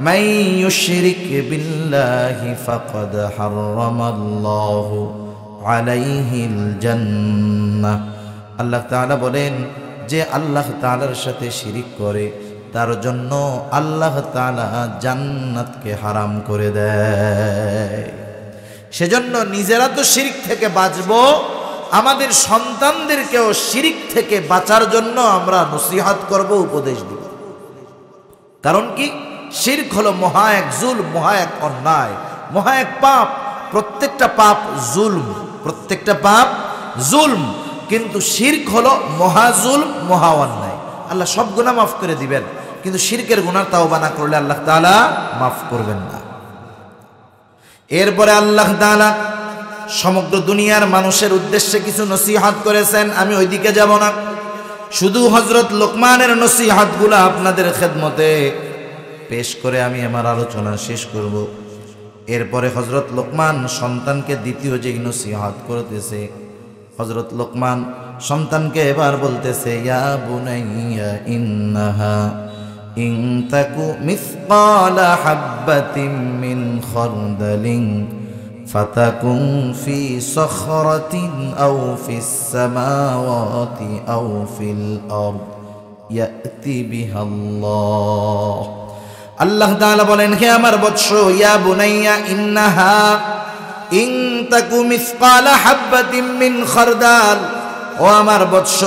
মান ইউশরিক বিল্লাহি ফাকাদ হারামাল্লাহু আলাইহিল জান্নাহ। আল্লাহ তাআলা বলেন যে আল্লাহ তাআলার সাথে শিরিক করে তার জন্য আল্লাহ তাআলা জান্নাতকে হারাম করে দেয়। সেজন্য নিজেরা তো শিরিক থেকে বাঁচবো, আমাদের সন্তানদেরকেও শিরিক থেকে বাঁচার জন্য আমরা নসিহত করব, উপদেশ দেব। কারণ কি? শিরক হলো মহা এক জুলম, মহা এক অন্যায়, মহা এক পাপ। প্রত্যেকটা পাপ জুলম, প্রত্যেকটা পাপ জুলম, কিন্তু শিরক হলো মহা জুলম, মহা অন্যায়। আল্লাহ সব গুনাহ মাফ করে দিবেন, কিন্তু শিরকের গুনাহ তাওবা না করলে আল্লাহ তাআলা মাফ করবেন না। এরপরে আল্লাহ তাআলা সমগ্র দুনিয়ার মানুষের উদ্দেশ্যে কিছু নসিহত করেছেন, আমি ওইদিকে যাব না। শুধু হযরত লোকমানের নসিহতগুলো আপনাদের খেদমতে পেশ করে আমি আমার আলোচনা শেষ করব। এরপরে হযরত লোকমান সন্তানকে দ্বিতীয় যেই নসিহত করতেছে, হযরত লোকমান সন্তানকে এবার বলতেছে, ইয়া বুনাইয়া ইন্নাহা ইন তাকু মিসকালা হাববাতিন মিন খারদালিন ফাতাকুন ফি সখরাতিন আও ফিস সামাওয়াতি আও ফিল আরদ ইয়াতি বিহাল্লাহ। আল্লাহ তাআলা বলেন, হে আমার বৎস, ইয়া বুনাইয়া ইন্নাহা ইন তাকু মিসকালা হাববাতিন মিন খারদাল, ও আমার বৎস,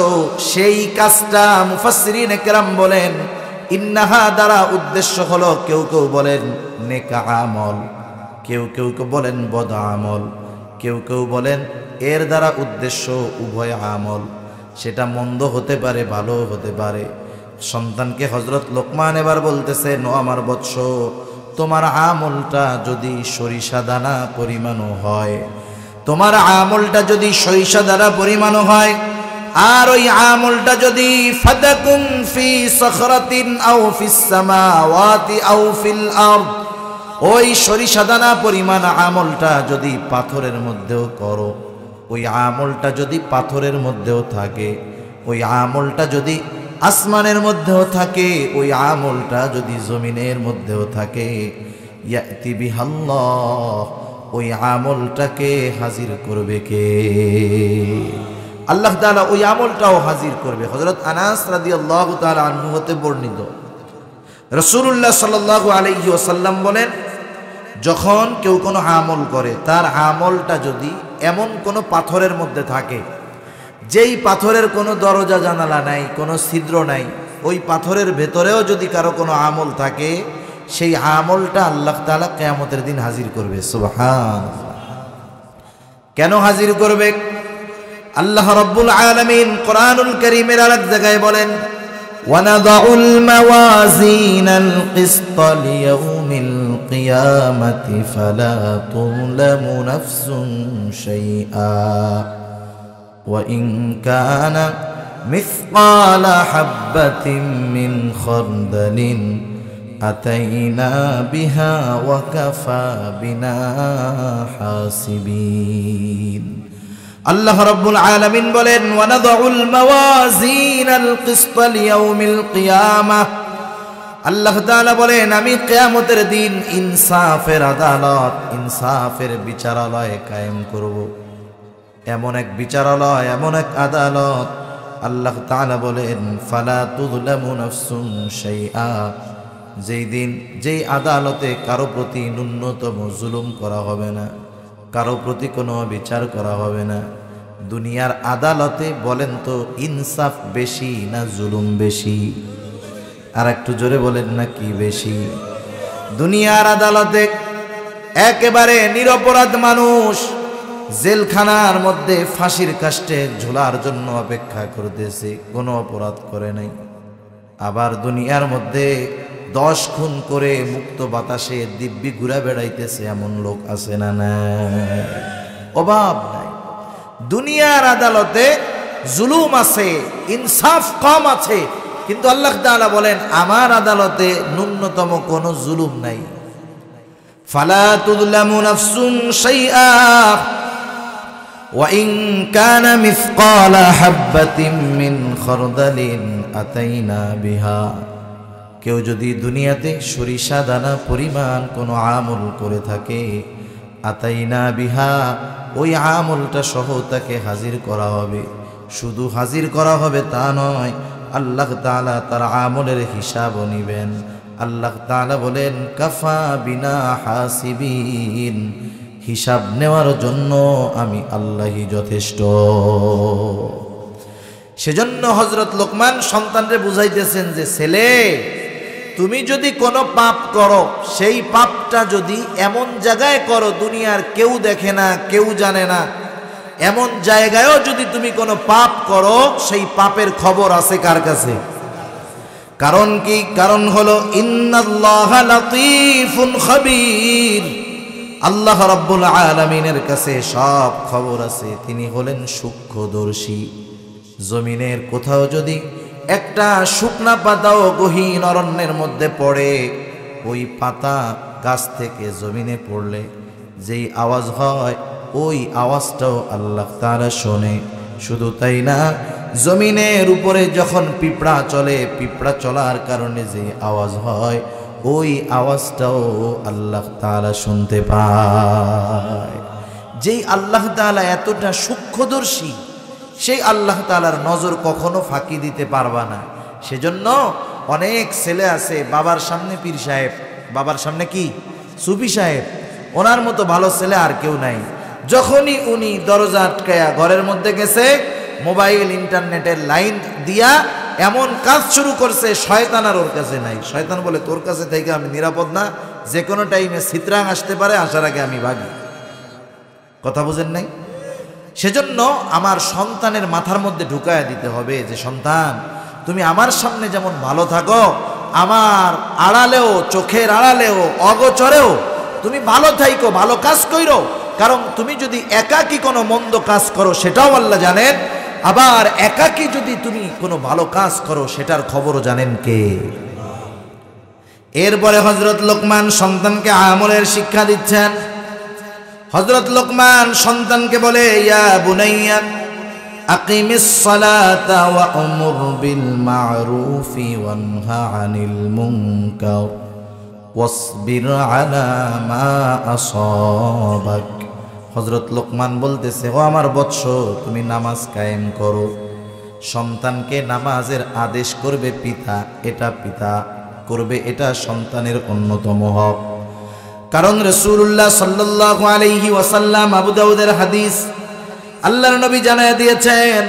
সেই কাজটা মুফাসসিরিন কেরাম বলেন ইন্নাহা দ্বারা উদ্দেশ্য হলো, কেউ কেউ বলেন নেক আমল, কেউ কেউ বলেন বদ আমল, কেউ কেউ বলেন এর দ্বারা উদ্দেশ্য উভয় আমল, সেটা মন্দ হতে পারে, ভালো হতে পারে। সন্তানকে হযরত লোকমান এবার বলতেছে, নো আমার বৎস, তোমার আমলটা যদি সরিষা দানা পরিমাণও হয়, তোমার আমলটা যদি সরিষা দানা পরিমাণও হয়, আর ওই আমলটা যদি ফাতাকুন ফি সখরাতিন আও ফিস সামাওয়াতি আও ফিল আরদ, ওই সরিষা দানা পরিমাণ আমলটা যদি পাথরের মধ্যেও করো, ওই আমলটা যদি পাথরের মধ্যেও থাকে, ওই আমলটা যদি আসমানের মধ্যেও থাকে, ওই আমলটা যদি জমিনের মধ্যেও থাকে, ইয়াতি বিহাল্লাহ, ওই আমলটাকে হাজির করবে কে? আল্লাহ তাআলা ওই আমলটাও হাজির করবে। হযরত আনাস রাদিয়াল্লাহু তাআলা আনহু হতে বর্ণিত, রাসূলুল্লাহ সাল্লাল্লাহু আলাইহি ওয়াসাল্লাম বলেন, যখন কেউ কোনো আমল করে, তার আমলটা যদি এমন কোনো পাথরের মধ্যে থাকে যেই পাথরের কোনো দরজা জানালা নাই, কোনো ছিদ্র নাই, ওই পাথরের ভেতরেও যদি কারো কোনো আমল থাকে, সেই আমলটা আল্লাহ তাআলা কিয়ামতের দিন হাজির করবে। সুবহানাল্লাহ। কেন হাজির করবে? আল্লাহ রাব্বুল আলামিন কোরআনুল কারীমের আরেক জায়গায় বলেন, ওয়ানাদাউল মাওয়াজিনাল কিসতা লিয়াউমিল কিয়ামাতি ফালা তুযলামু নাফসুন শাইআ ওয়া ইন কানা মিসকালা হাববাতিন মিন খারদালিন আতাইনা বিহা ওয়া কাফা বিনা হাসিবিন। আল্লাহ রাব্বুল আলামিন বলেন, ওয়ানাদাউল মাওয়াজিনাল কিসতা লিয়াউমিল কিয়ামাহ, আল্লাহ তাআলা বলেন আমি কিয়ামতের দিন ইনসাফের আদালত, ইনসাফের বিচারালয় কায়েম করব। এমন এক বিচারালয়, এমন এক আদালত আল্লাহ তাআলা বলেন ফালা তুযলামু নাফসুন শাইআ, যেই দিন যেই আদালতে কারো প্রতি ন্যূনতম জুলুম করা হবে না, কারো প্রতি কোনো বিচার করা হবে না। দুনিয়ার আদালতে বলেন তো ইনসাফ বেশি না জুলুম বেশি? আর একটু জোরে বলেন না কি বেশি? দুনিয়ার আদালতে একেবারে নিরপরাধ মানুষ জেলখানার মধ্যে ফাঁসির কাস্টে ঝোলার জন্য অপেক্ষা করতেছে, কোনো অপরাধ করে নাই। আবার দুনিয়ার মধ্যে 10 খুন করে মুক্ত বাতাসে দিব্যি ঘুরা বেড়াইতেছে এমন লোক আছে না? না, অভাব নাই। দুনিয়ার আদালতে জুলুম আছে, ইনসাফ কম আছে, কিন্তু আল্লাহ তাআলা বলেন আমার আদালতে ন্যূনতম কোনো জুলুম নাই। ফালা তুযলামু নাফসুন শাইআ ওয়া ইন কানা মিসকালা হাববাতিন মিন খারদালিন আতাইনা বিহা। কেউ যদি দুনিয়াতে সরিষা দানা পরিমাণ কোনো আমল করে থাকে, আতাইনা বিহা, ওই আমলটা সহ তাকে হাজির করা হবে। শুধু হাজির করা হবে তা নয়, আল্লাহ তাআলা তার আমলের হিসাবও নিবেন। আল্লাহ তাআলা বলেন কাফা বিনা হাসিবিন, হিসাব নেওয়ার জন্য আমি আল্লাহই যথেষ্ট। সেজন্য হযরত লোকমান সন্তানরে বুঝাইতেছেন যে ছেলে, তুমি যদি কোনো পাপ করো, সেই পাপটা যদি এমন জায়গায় করো দুনিয়ার কেউ দেখে না, কেউ জানে না, এমন জায়গায়ও যদি তুমি কোনো পাপ করো, সেই পাপের খবর আছে কার কাছে? কারণ কি? কারণ হলো ইন্নাল্লাহা লাতীফুন খাবীর, আল্লাহ রাব্বুল আলামিনের কাছে সব খবর আছে, তিনি হলেন সূক্ষ্মদর্শী। জমিনের কোথাও যদি একটা শুকনা পাতাও গহীন অরণ্যের মধ্যে পড়ে, ওই পাতা গাছ থেকে জমিনে পড়লে যেই আওয়াজ হয়, ওই আওয়াজটাও আল্লাহ তাআলা শোনে। শুধু তাই না, জমিনের উপরে যখন পিঁপড়া চলে, পিঁপড়া চলার কারণে যে আওয়াজ হয়, ওই আওয়াজটাও আল্লাহ তাআলা শুনতে পায়। যেই আল্লাহ তাআলা এতটা সূক্ষ্মদর্শী, সেই আল্লাহ তাআলার নজর কখনো ফাঁকি দিতে পারবা না। সেজন্য অনেক ছেলে আছে বাবার সামনে পীর সাহেব, বাবার সামনে কি সুফি সাহেব, ওনার মতো ভালো ছেলে আর কেউ নাই। যখনই উনি দরজা আটকায়া ঘরের মধ্যে গেছে, মোবাইল ইন্টারনেটের লাইন দিয়া এমন কাজ শুরু করছে, শয়তান আর ওর কাছে নাই। শয়তান বলে তোর কাছে থেকে আমি নিরাপদ না, যে কোনো টাইমে ছিত্রাং আসতে পারে, আসার আগে আমি ভাগি। কথা বুঝেন নাই? সেজন্য আমার সন্তানের মাথার মধ্যে ঢুকায়া দিতে হবে যে সন্তান, তুমি আমার সামনে যেমন ভালো থাকো, আমার আড়ালেও, চোখের আড়ালেও, অগোচরেও তুমি ভালো থাইকো, ভালো কাজ কইরো। কারণ তুমি যদি একাকী কোনো মন্দ কাজ করো, সেটাও আল্লাহ জানেন। আবার একাকী যদি তুমি কোনো ভালো কাজ করো, সেটার খবরও জানেন কে? এরপরে হযরত লোকমান সন্তানকে আমলের শিক্ষা দিচ্ছেন। হযরত লোকমান সন্তানকে বলে, ইয়া বুনাইয়া আকিমিস সালাতা ওয়া আমুর বিল মা'রুফি ওয়ানহা আনিল মুনকার ওয়াসবির আলা মা আসাবাক। হযরত লোকমান বলতেছে, ও আমার বৎস, তুমি নামাজ কায়েম করো। সন্তানকে নামাজের আদেশ করবে পিতা, এটা পিতা করবে, এটা সন্তানের অন্যতম হক। কারণ রাসূলুল্লাহ সাল্লাল্লাহু আলাইহি ওয়াসাল্লাম, আবু দাউদের হাদিস, আল্লাহর নবী জানায় দিয়েছেন,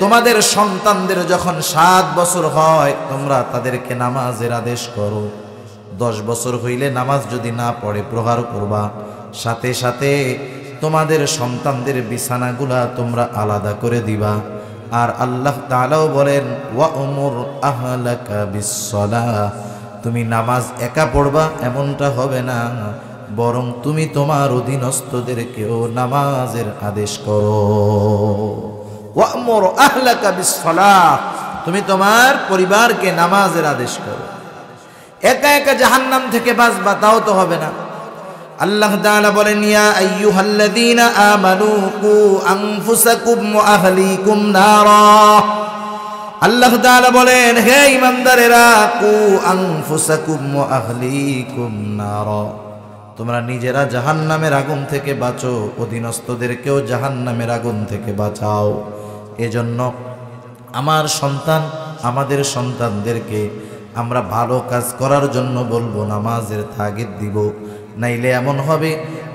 তোমাদের সন্তানদের যখন 7 বছর হয়, তোমরা তাদেরকে নামাজের আদেশ করো। 10 বছর হইলে নামাজ যদি না পড়ে প্রহার করবা। সাথে সাথে তোমাদের সন্তানদের বিছানাগুলা তোমরা আলাদা করে দিবা। আর আল্লাহ তাআলাও বলেন, ওয়া উমুর আহলাকা বিসসালাহ, তুমি নামাজ একা পড়বা এমনটা হবে না, বরং তুমি তোমার অধীনস্থদেরকেও নামাজের আদেশ করো। ওয়া উমুর আহলাকা বিসসালাহ, তুমি তোমার পরিবারকে নামাজের আদেশ করো। একা একা জাহান্নাম থেকে বাঁচবা, তাও তো হবে না। আল্লাহ তাআলা বলেন, ইয়া আইয়ুহাল্লাযীনা আমানু কু আনফুসাকুম ওয়া আহলিকুম নারা। আল্লাহ তাআলা বলেন, হে ঈমানদারেরা, কু আনফুসাকুম ওয়া আহলিকুম নারা, তোমরা নিজেরা জাহান্নামের আগুন থেকে বাঁচো, অধীনস্থদেরকেও জাহান্নামের আগুন থেকে বাঁচাও। এজন্য আমার সন্তান, আমাদের সন্তানদেরকে আমরা ভালো কাজ করার জন্য বলবো, নামাজের তাগিদ দিব। নাইলে এমন হবে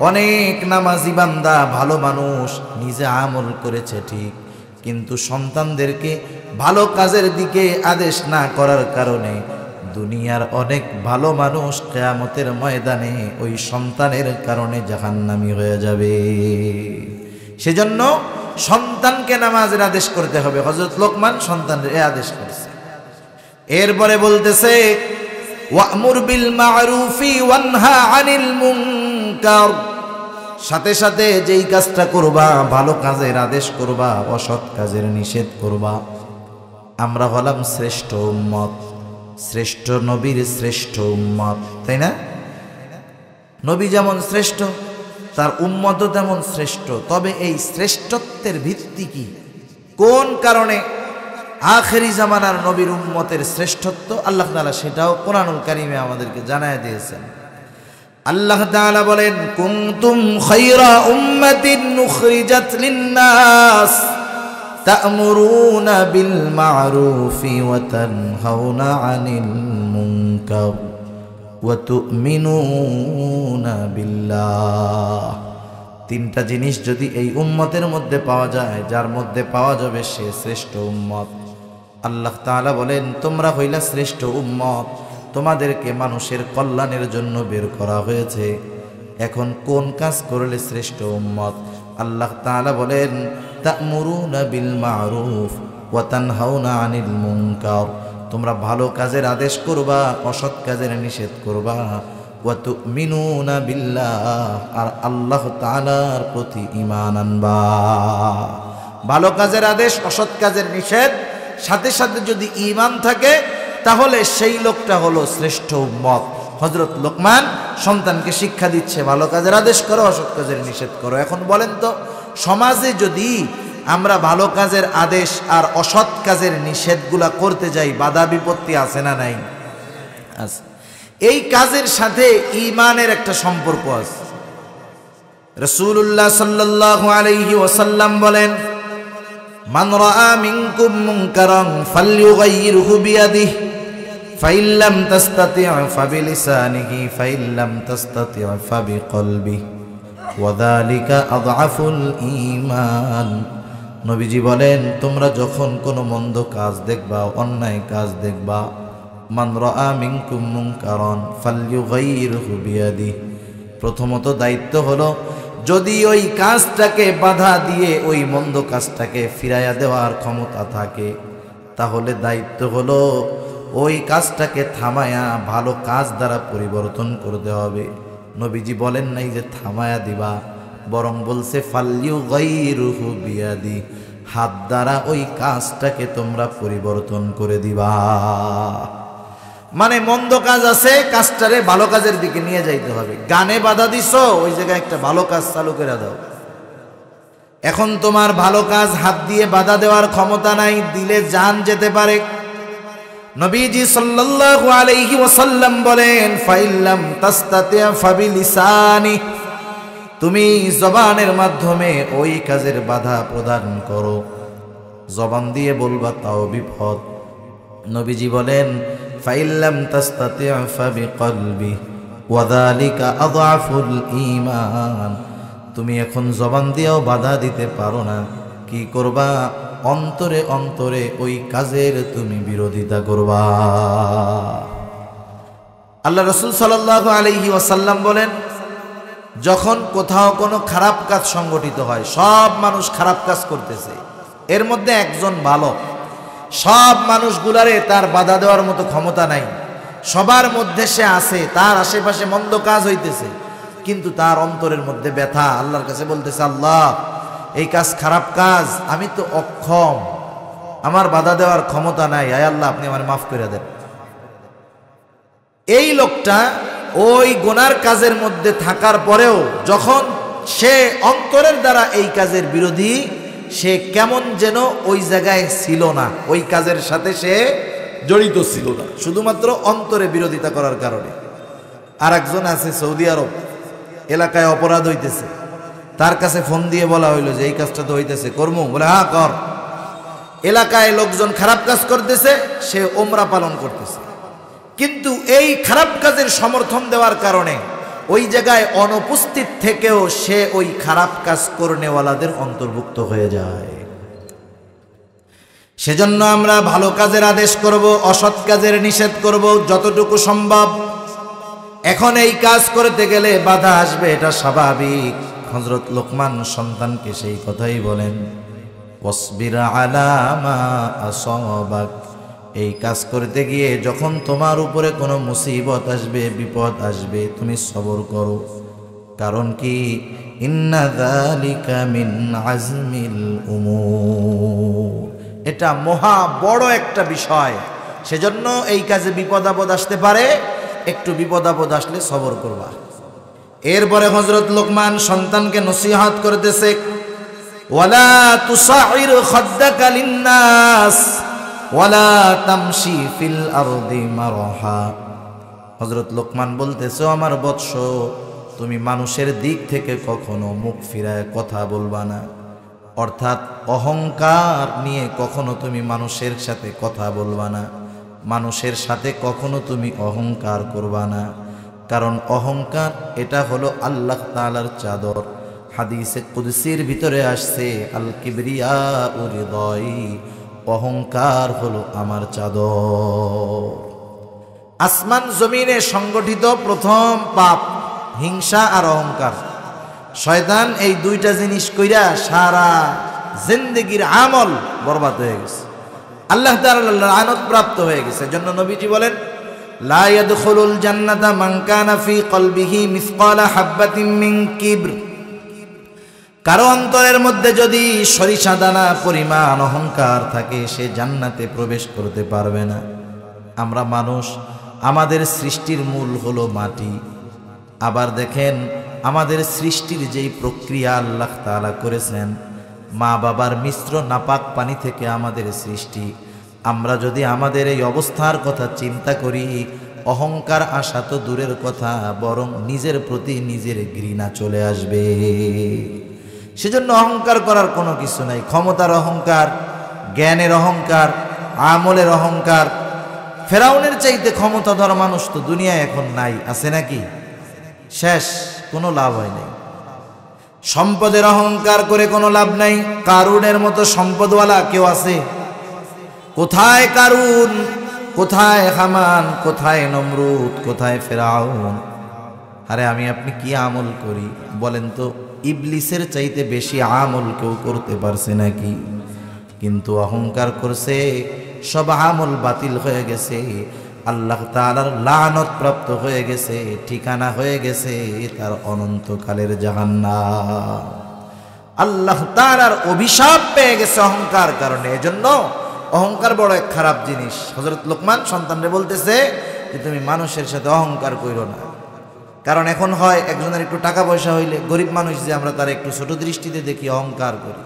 অনেক নামাজি বান্দা, ভালো মানুষ, নিজে আমল করেছে ঠিক, কিন্তু সন্তানদেরকে ভালো কাজের দিকে আদেশ না করার কারণে দুনিয়ার অনেক ভালো মানুষ কিয়ামতের ময়দানে ওই সন্তানের কারণে জাহান্নামী হয়ে যাবে। সেজন্য সন্তানকে নামাজের আদেশ করতে হবে। হযরত লোকমান সন্তানের আদেশ করেছে। এরপরে বলতেছে ওয়া'মুর বিল মা'রুফি ওয়ানহা আনিল মুনকার, সাথে সাথে যেই কাজটা করবা ভালো কাজের আদেশ করবা, অসৎ কাজের নিষেধ করবা। আমরা হলাম শ্রেষ্ঠ উম্মত, শ্রেষ্ঠ নবীর শ্রেষ্ঠ উম্মত, তাই না? নবী যেমন শ্রেষ্ঠ, তার উম্মতও তেমন শ্রেষ্ঠ। তবে এই শ্রেষ্ঠত্বের ভিত্তি কি, কোন কারণে আখেরি জামানার নবীর উম্মতের শ্রেষ্ঠত্ব, আল্লাহ তাআলা সেটাও কোরআনুল কারীমে আমাদেরকে জানায় দিয়েছেন। আল্লাহ তাআলা বলেন, কুনতুম খায়রা উম্মাতিন উখরিজাত লিন-নাস তা'মুরুনা বিল মা'রুফি ওয়া তানহাউনা আনিল মুনকার ওয়া তু'মিনুনা বিল্লাহ। তিনটা জিনিস যদি এই উম্মতের মধ্যে পাওয়া যায়, যার মধ্যে পাওয়া যাবে সে শ্রেষ্ঠ উম্মত। আল্লাহ তাআলা বলেন, তোমরা হইলা শ্রেষ্ঠ উম্মত, তোমাদেরকে মানুষের কল্যাণের জন্য বের করা হয়েছে। এখন কোন কাজ করলে শ্রেষ্ঠ উম্মত? আল্লাহ তাআলা বলেন, তা'মুরুনা বিল মা'রুফ ওয়া তানহাউনা আনিল মুনকার, তোমরা ভালো কাজের আদেশ করবা, অসৎ কাজের নিষেধ করবা। ওয়া তু'মিনুনা বিল্লাহ, আর আল্লাহ তাআলার প্রতি ঈমান আনবা। ভালো কাজের আদেশ, অসৎ কাজের নিষেধ, সাথে সাথে যদি ঈমান থাকে তাহলে সেই লোকটা হলো শ্রেষ্ঠ উম্মত। হযরত লোকমান সন্তানকে শিক্ষা দিচ্ছে, ভালো কাজের আদেশ করো, অসৎ কাজের নিষেধ করো। এখন বলেন তো, সমাজে যদি আমরা ভালো কাজের আদেশ আর অসৎ কাজের নিষেধগুলা করতে যাই, বাধা বিপত্তি আছে না নাই? আছে। এই কাজের সাথে ঈমানের একটা সম্পর্ক আছে। রাসূলুল্লাহ সাল্লাল্লাহু আলাইহি ওয়াসাল্লাম বলেন, মান রাআ মিনকুম মুনকারান ফালইয়ুগাইয়িরহু বিয়াদিহি ফাইন লাম তাসতাতি' ফাবিলিসানিহি ফাইন লাম তাসতাতি' ফাবিকলবিহি ওয়া যালিকা আযআফুল ঈমান। নবীজি বলেন, তোমরা যখন কোনো মন্দ কাজ দেখবা, অন্যায় কাজ দেখবা, মান রাআ মিনকুম মুনকারান ফালইয়ুগাইয়িরহু বিয়াদিহি, প্রথমত দায়িত্ব হলো যদি ওই কাজটাকে বাধা দিয়ে ওই মন্দ কাজটাকে ফিরাইয়া দেওয়ার ক্ষমতা থাকে, তাহলে দায়িত্ব হলো ওই কাজটাকে থামায়া ভালো কাজ দ্বারা পরিবর্তন করতে হবে। নবীজি বলেন নাই যে থামায়া দিবা, বরং বলছে ফালইয়ুগাইয়িরহু বিয়াদিহি, হাত দ্বারা ওই কাজটাকে তোমরা পরিবর্তন করে দিবা। মানে মন্দ কাজ আছে, কাজটারে ভালো কাজের দিকে নিয়ে যাইতে হবে। গানে বাধা দিছো, ওই জায়গায় একটা ভালো কাজ চালু করে দাও। এখন তোমার ভালো কাজ হাত দিয়ে বাধা দেওয়ার ক্ষমতা নাই, দিলে জান যেতে পারে। নবীজি সাল্লাল্লাহু আলাইহি ওয়াসাল্লাম বলেন, ফাইল্লাম তাসতাতি' ফাবিলিসানি, তুমি জবানের মাধ্যমে ওই কাজের বাধা প্রদান করো, জবান দিয়ে বলবা তাও বিপদ। নবীজি বলেন, ফাইল্লাম তাসতাতি' ফাবিকলবি ওয়া যালিকা আযআফুল ঈমান, তুমি এখন জবান দিয়েও বাধা দিতে পারো না, কি করবা? অন্তরে অন্তরে ওই কাজের তুমি বিরোধিতা করবা। আল্লাহ রাসূল সাল্লাল্লাহু আলাইহি ওয়াসাল্লাম বলেন, যখন কোথাও কোনো খারাপ কাজ সংগঠিত হয়, সব মানুষ খারাপ কাজ করতেছে, এর মধ্যে একজন ভালো, সব মানুষগুলারে তার বাধা দেওয়ার মতো ক্ষমতা নাই, সবার মধ্যে সে আছে, তার আশেপাশে মন্দ কাজ হইতেছে, কিন্তু তার অন্তরের মধ্যে ব্যথা, আল্লাহর কাছে বলতেছে, আল্লাহ এই কাজ খারাপ কাজ, আমি তো অক্ষম, আমার বাধা দেওয়ার ক্ষমতা নাই, আয় আল্লাহ আপনি আমার মাফ করে দেন। এই লোকটা ওই গুনার কাজের মধ্যে থাকার পরেও যখন সে অন্তরের দ্বারা এই কাজের বিরোধী, সে কেমন যেন ওই জায়গায় ছিল না, ওই কাজের সাথে সে জড়িত ছিল না, শুধুমাত্র অন্তরে বিরোধিতা করার কারণে। আর একজন আছে সৌদি আরব, এলাকায় অপরাধ হইতেছে, তার কাছে ফোন দিয়ে বলা হইলো যে এই কাজটা তো হইতেছে, করমু? বলে হ্যাঁ কর। এলাকায় লোকজন খারাপ কাজ করতেছে, সে ওমরা পালন করতেছে, কিন্তু এই খারাপ কাজের সমর্থন দেওয়ার কারণে ওই জায়গায় অনুপস্থিত থেকেও সে ওই খারাপ কাজ করনেওয়ালাদের অন্তর্ভুক্ত হয়ে যায়। সেজন্য আমরা ভালো কাজের আদেশ করব, অসৎ কাজের নিষেধ করব যতটুকু সম্ভব। এখন এই কাজ করতে গেলে বাধা আসবে, এটা স্বাভাবিক। হযরত লোকমান সন্তানকে সেই কথাই বলেন, ওয়াসবির আলা মা আসাবাক। এই কাজ করতে গিয়ে যখন তোমার উপরে কোনো মুসিবত আসবে, বিপদ আসবে, তুমি সবর করো। কারণ কি, ইন্না যালিকা মিন আজমিল উমুর, এটা মহা বড় একটা বিষয়। সেজন্য এই কাজে বিপদ আপদ আসতে পারে, একটু বিপদ আপদ আসলে সবর করবা। এরপরে হযরত লোকমান সন্তানকে নসিহত করতেছে, ওয়ালা তুসাইর খাদ্দাকা লিন্নাস ওয়ালা তামশি ফিল আরদি মারহা। হযরত লোকমান বলতেছে, আমার বৎস, তুমি মানুষের দিক থেকে কখনো মুখ ফিরায় কথা বলবা না, অর্থাৎ অহংকার নিয়ে কখনো তুমি মানুষের সাথে কথা বলবা না, মানুষের সাথে কখনো তুমি অহংকার করবা না। কারণ অহংকার এটা হলো আল্লাহ তাআলার চাদর। হাদিসে কুদসির ভিতরে আসছে, আল কিবরিয়া উরিদয়, অহংকার হলো আমার চাদর। আসমান জমিনে সংগঠিত প্রথম পাপ হিংসা আর অহংকার। শয়তান এই দুইটা জিনিস কইরা সারা জিন্দেগির আমল বরবাদ হয়ে গেছে, আল্লাহ তাআলার লানত প্রাপ্ত হয়ে গেছে। এজন্য নবীজি বলেন, লা ইয়াদখুলুল জান্নাতা মান কানা ফি কলবিহি মিসকালা হাববাতিন মিন কিবর। কারো অন্তরের মধ্যে যদি সরিষা দানা পরিমাণ অহংকার থাকে, সে জান্নাতে প্রবেশ করতে পারবে না। আমরা মানুষ, আমাদের সৃষ্টির মূল হলো মাটি। আবার দেখেন, আমাদের সৃষ্টির যেই প্রক্রিয়া আল্লাহ তাআলা করেছেন, মা বাবার মিশ্র নাপাক পানি থেকে আমাদের সৃষ্টি। আমরা যদি আমাদের এই অবস্থার কথা চিন্তা করি, অহংকার আসা তো দূরের কথা, বরং নিজের প্রতি নিজের ঘৃণা চলে আসবে। সেজন্য অহংকার করার কোনো কিছু নাই। ক্ষমতার অহংকার, জ্ঞানের অহংকার, আমলের অহংকার। ফেরাউনের চাইতে ক্ষমতাধর মানুষ তো দুনিয়ায় এখন নাই, আছে নাকি? শেষ, কোনো লাভ হয় নাই। সম্পদের অহংকার করে কোনো লাভ নাই। কারুনের মতো সম্পদওয়ালা কেউ আছে? কোথায় কারুন, কোথায় হামান, কোথায় নমরুদ, কোথায় ফেরাউন? আরে আমি আপনি কি আমল করি বলেন তো? ইবলিসের চাইতে বেশি আমল কেউ করতে পারছে নাকি? কিন্তু অহংকার করছে, সব আমল বাতিল হয়ে গেছে, আল্লাহ তাআলার লানত প্রাপ্ত হয়ে গেছে, ঠিকানা হয়ে গেছে তার অনন্তকালের জাহান্নাম। আল্লাহ তাআলার অভিশাপ পেয়ে গেছে অহংকার কারণে। এজন্য অহংকার বড় এক খারাপ জিনিস। হযরত লোকমান সন্তানরে বলতেছে যে তুমি মানুষের সাথে অহংকার কইরো না। কারণ এখন হয়, একজনের একটু টাকা পয়সা হইলে, গরিব মানুষ যে আমরা তার একটু ছোট দৃষ্টিতে দেখি, অহংকার করি।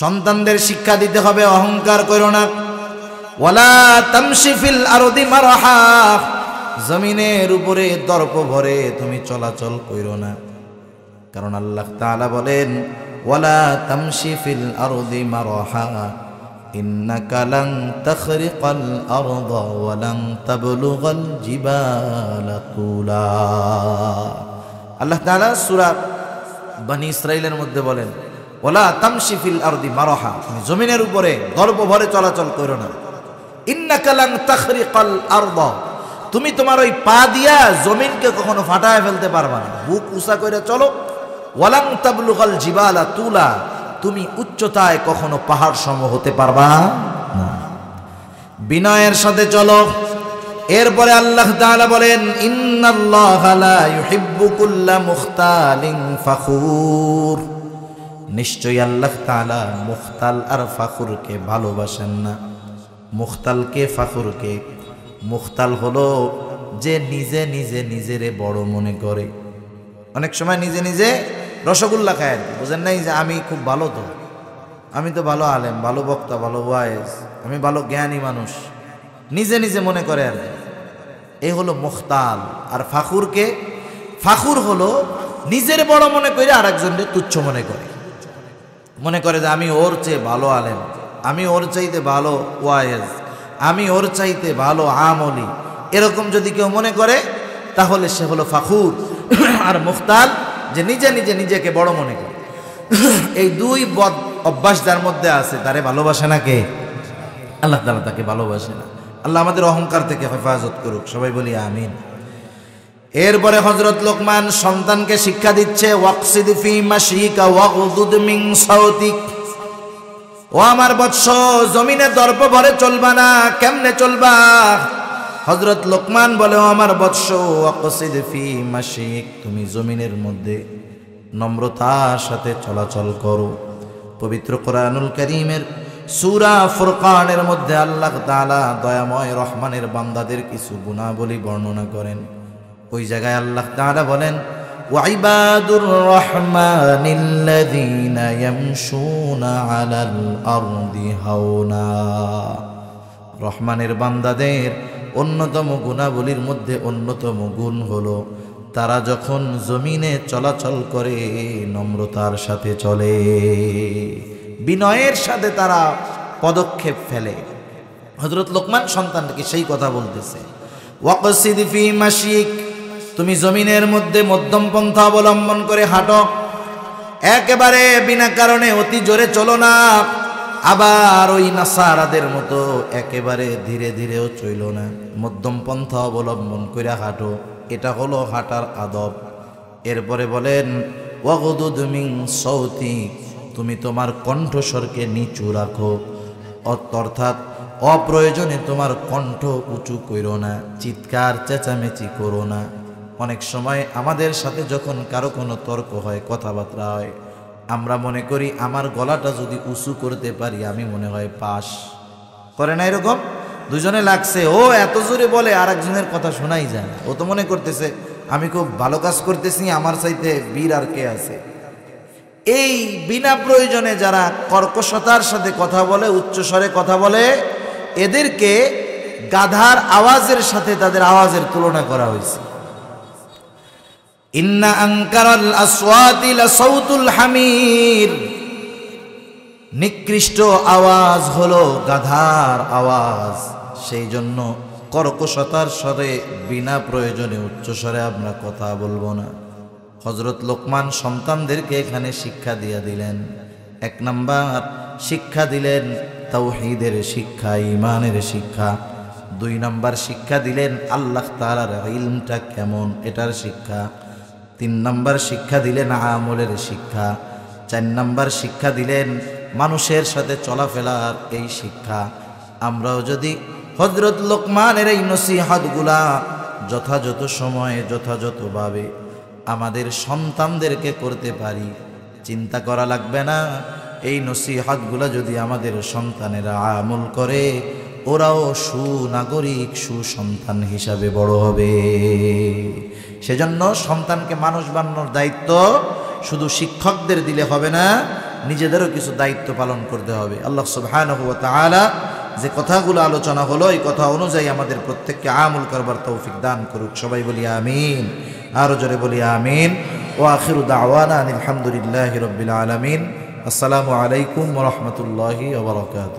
সন্তানদের শিক্ষা দিতে হবে, অহংকার কইরো না। ওয়ালা তামশি ফিল আরদি মারহা, জমিনের উপরে দর্প ভরে তুমি চলাচল কইরো না। কারণ আল্লাহ তাআলা বলেন, ওয়ালা তামশি ফিল আরদি মারহা ইন্নাকা লান তাখরিকাল আরদা ওয়া লান তাবলুগাল জিবালা তুলা। আল্লাহ তাআলা সূরা বনী ইসরাঈলের মধ্যে বলেন, ওয়ালা তামশি ফিল আরদি মারহা, তুমি জমিনের উপরে দর্প ভরে চলাচল কইরো না। ইন্নাকা লান তাখরিকাল আরদা, তুমি তোমার ওই পা দিয়া জমিনকে কখনো ফাটায় ফেলতে পারবা না। বুক উঁচা করে চলো। ওয়ালান তাবলুগাল জিবালা তুলা, তুমি উচ্চতায় কখনো পাহাড় সম হতে পারবা না। বিনয়ের সাথে চলো। এরপরে আল্লাহ তাআলা বলেন, ইন্নাল্লাহা লা ইউহিব্বু কুল্লা মুখতালিন ফাখুর, নিশ্চয়ই আল্লাহ তাআলা মুখতাল আর ফাখুরকে ভালোবাসেন না। মুখতালকে, ফাখুরকে। মুখতাল হলো যে নিজে নিজে নিজেরে বড় মনে করে। অনেক সময় নিজে নিজে রসগোল্লা খায়, বুঝেন নাই যে আমি খুব ভালো, তো আমি তো ভালো আলেম, ভালো বক্তা, ভালো ওয়াইজ, আমি ভালো জ্ঞানী মানুষ, নিজে নিজে মনে করে আর কি। এই হলো মুখতাল। আর ফাখুরকে, ফাখুর হলো নিজের বড় মনে করে আরেকজনকে তুচ্ছ মনে করে, মনে করে যে আমি ওর চেয়ে ভালো আলেম, আমি ওর চাইতে ভালো ওয়াইজ, আমি ওর চাইতে ভালো আমলি, এরকম যদি কেউ মনে করে তাহলে সে হলো ফাখুর আর মুখতাল, যে নিজে নিজে নিজেকে বড় মনে করে। এই দুই বদ অভ্যাস যার মধ্যে আছে তারে ভালোবাসে না কে? আল্লাহ তাআলা তাকে ভালোবাসে না। আল্লাহ আমাদের অহংকার থেকে হেফাজত করুক, সবাই বলি আমিন। এরপরে হযরত লোকমান সন্তানকে শিক্ষা দিচ্ছে, ওয়াকসিদ ফি মাশিকা ওয়াগদুদ মিন সাউতিক। ও আমার বৎস, জমিনে দর্প ভরে চলবা না। কেমনে চলবা? হযরত লোকমান বলে, ও আমার বৎস, ওয়াকসিদ ফি মাশিক, তুমি জমিনের মধ্যে নম্রতার সাথে চলাচল করো। পবিত্র কোরআনুল কারীমের সূরা ফুরকানের মধ্যে আল্লাহ তাআলা দয়াময় রহমানের বান্দাদের কিছু গুণাবলী বর্ণনা করেন। ওই জায়গায় আল্লাহ তাআলা বলেন, ওয়াইবাদুর রহমানিল্লাযীনা ইয়ামশুনা আলাল আরদি হাওনা। রহমানের বান্দাদের অন্যতম গুণাবলীর মধ্যে অন্যতম গুণ হলো তারা যখন জমিনে চলাচল করে নম্রতার সাথে চলে, বিনয়ের সাথে তারা পদক্ষেপ ফেলে। হযরত লোকমান সন্তানকে সেই কথা বলতেছে, ওয়াকসিদ ফি মাশিক, তুমি জমিনের মধ্যে মধ্যম পন্থা অবলম্বন করে হাঁটো, একেবারে বিনা কারণে অতি জোরে চলো না, আবার ওই নাসারাদের মতো একেবারে ধীরে ধীরেও চইল না, মধ্যম পন্থা অবলম্বন করে হাঁটো। এটা হলো হাঁটার আদব। এরপরে বলেন, ওয়াগদুদ মিন সাউতিক, তুমি তোমার কণ্ঠস্বরকে নিচু রাখো, অর্থাৎ অপ্রয়োজনে তোমার কণ্ঠ উঁচু করো না, চিৎকার চেঁচামেচি করো না। অনেক সময় আমাদের সাথে যখন কারো কোনো তর্ক হয়, কথাবার্তা হয়, আমরা মনে করি আমার গলাটা যদি উঁচু করতে পারি আমি মনে হয় পাস। করে না এরকম? দুজনে লাগছে, ও এত জোরে বলে আর একজনের কথা শোনাই যায় না, ও তো মনে করতেছে আমি খুব ভালো কাজ করতেছি, আমার চাইতে বীর আর কে আছে। এই বিনা প্রয়োজনে যারা কর্কশতার সাথে কথা বলে, উচ্চস্বরে কথা বলে, এদেরকে গাধার আওয়াজের সাথে তাদের আওয়াজের তুলনা করা হয়েছে। ইন্না আনকারাল আসওয়াতি লাসাউতুল হামির, নিকৃষ্ট আওয়াজ হলো গাধার আওয়াজ। সেই জন্য কর্কশতার স্বরে বিনা প্রয়োজনে উচ্চস্বরে আমরা কথা বলবো না। হযরত লোকমান সন্তানদেরকে এখানে শিক্ষা দিয়ে দিলেন। এক নাম্বার শিক্ষা দিলেন তাওহীদের শিক্ষা, ঈমানের শিক্ষা। দুই নাম্বার শিক্ষা দিলেন আল্লাহ তাআলার ইলমটা কেমন, এটার শিক্ষা। তিন নাম্বার শিক্ষা দিলেন আমলের শিক্ষা। চার নাম্বার শিক্ষা দিলেন মানুষের সাথে চলাফেরার এই শিক্ষা। আমরাও যদি হযরত লোকমানের এই নসিহতগুলা যথাযথ সময়ে যথাযথভাবে আমাদের সন্তানদেরকে করতে পারি, চিন্তা করা লাগবে না এই নসিহতগুলা যদি আমাদের সন্তানেরা আমল করে, ওরাও সুনাগরিক সুসন্তান হিসাবে বড় হবে। সেজন্য সন্তানকে মানুষ বানানোর দায়িত্ব শুধু শিক্ষকদের দিলে হবে না, নিজেদেরও কিছু দায়িত্ব পালন করতে হবে। আল্লাহ সুবহানাহু ওয়া তাআলা যে কথাগুলো আলোচনা হলো এই কথা অনুযায়ী আমাদের প্রত্যেককে আমল করবার তৌফিক দান করুক। সবাই বলি আমিন, আরো জোরে বলি আমিন। ওয়া আখিরু দাওয়ানা আলহামদুলিল্লাহি রাব্বিল আলামিন। আসসালামু আলাইকুম ওয়া রাহমাতুল্লাহি ওয়া বারাকাতুহু।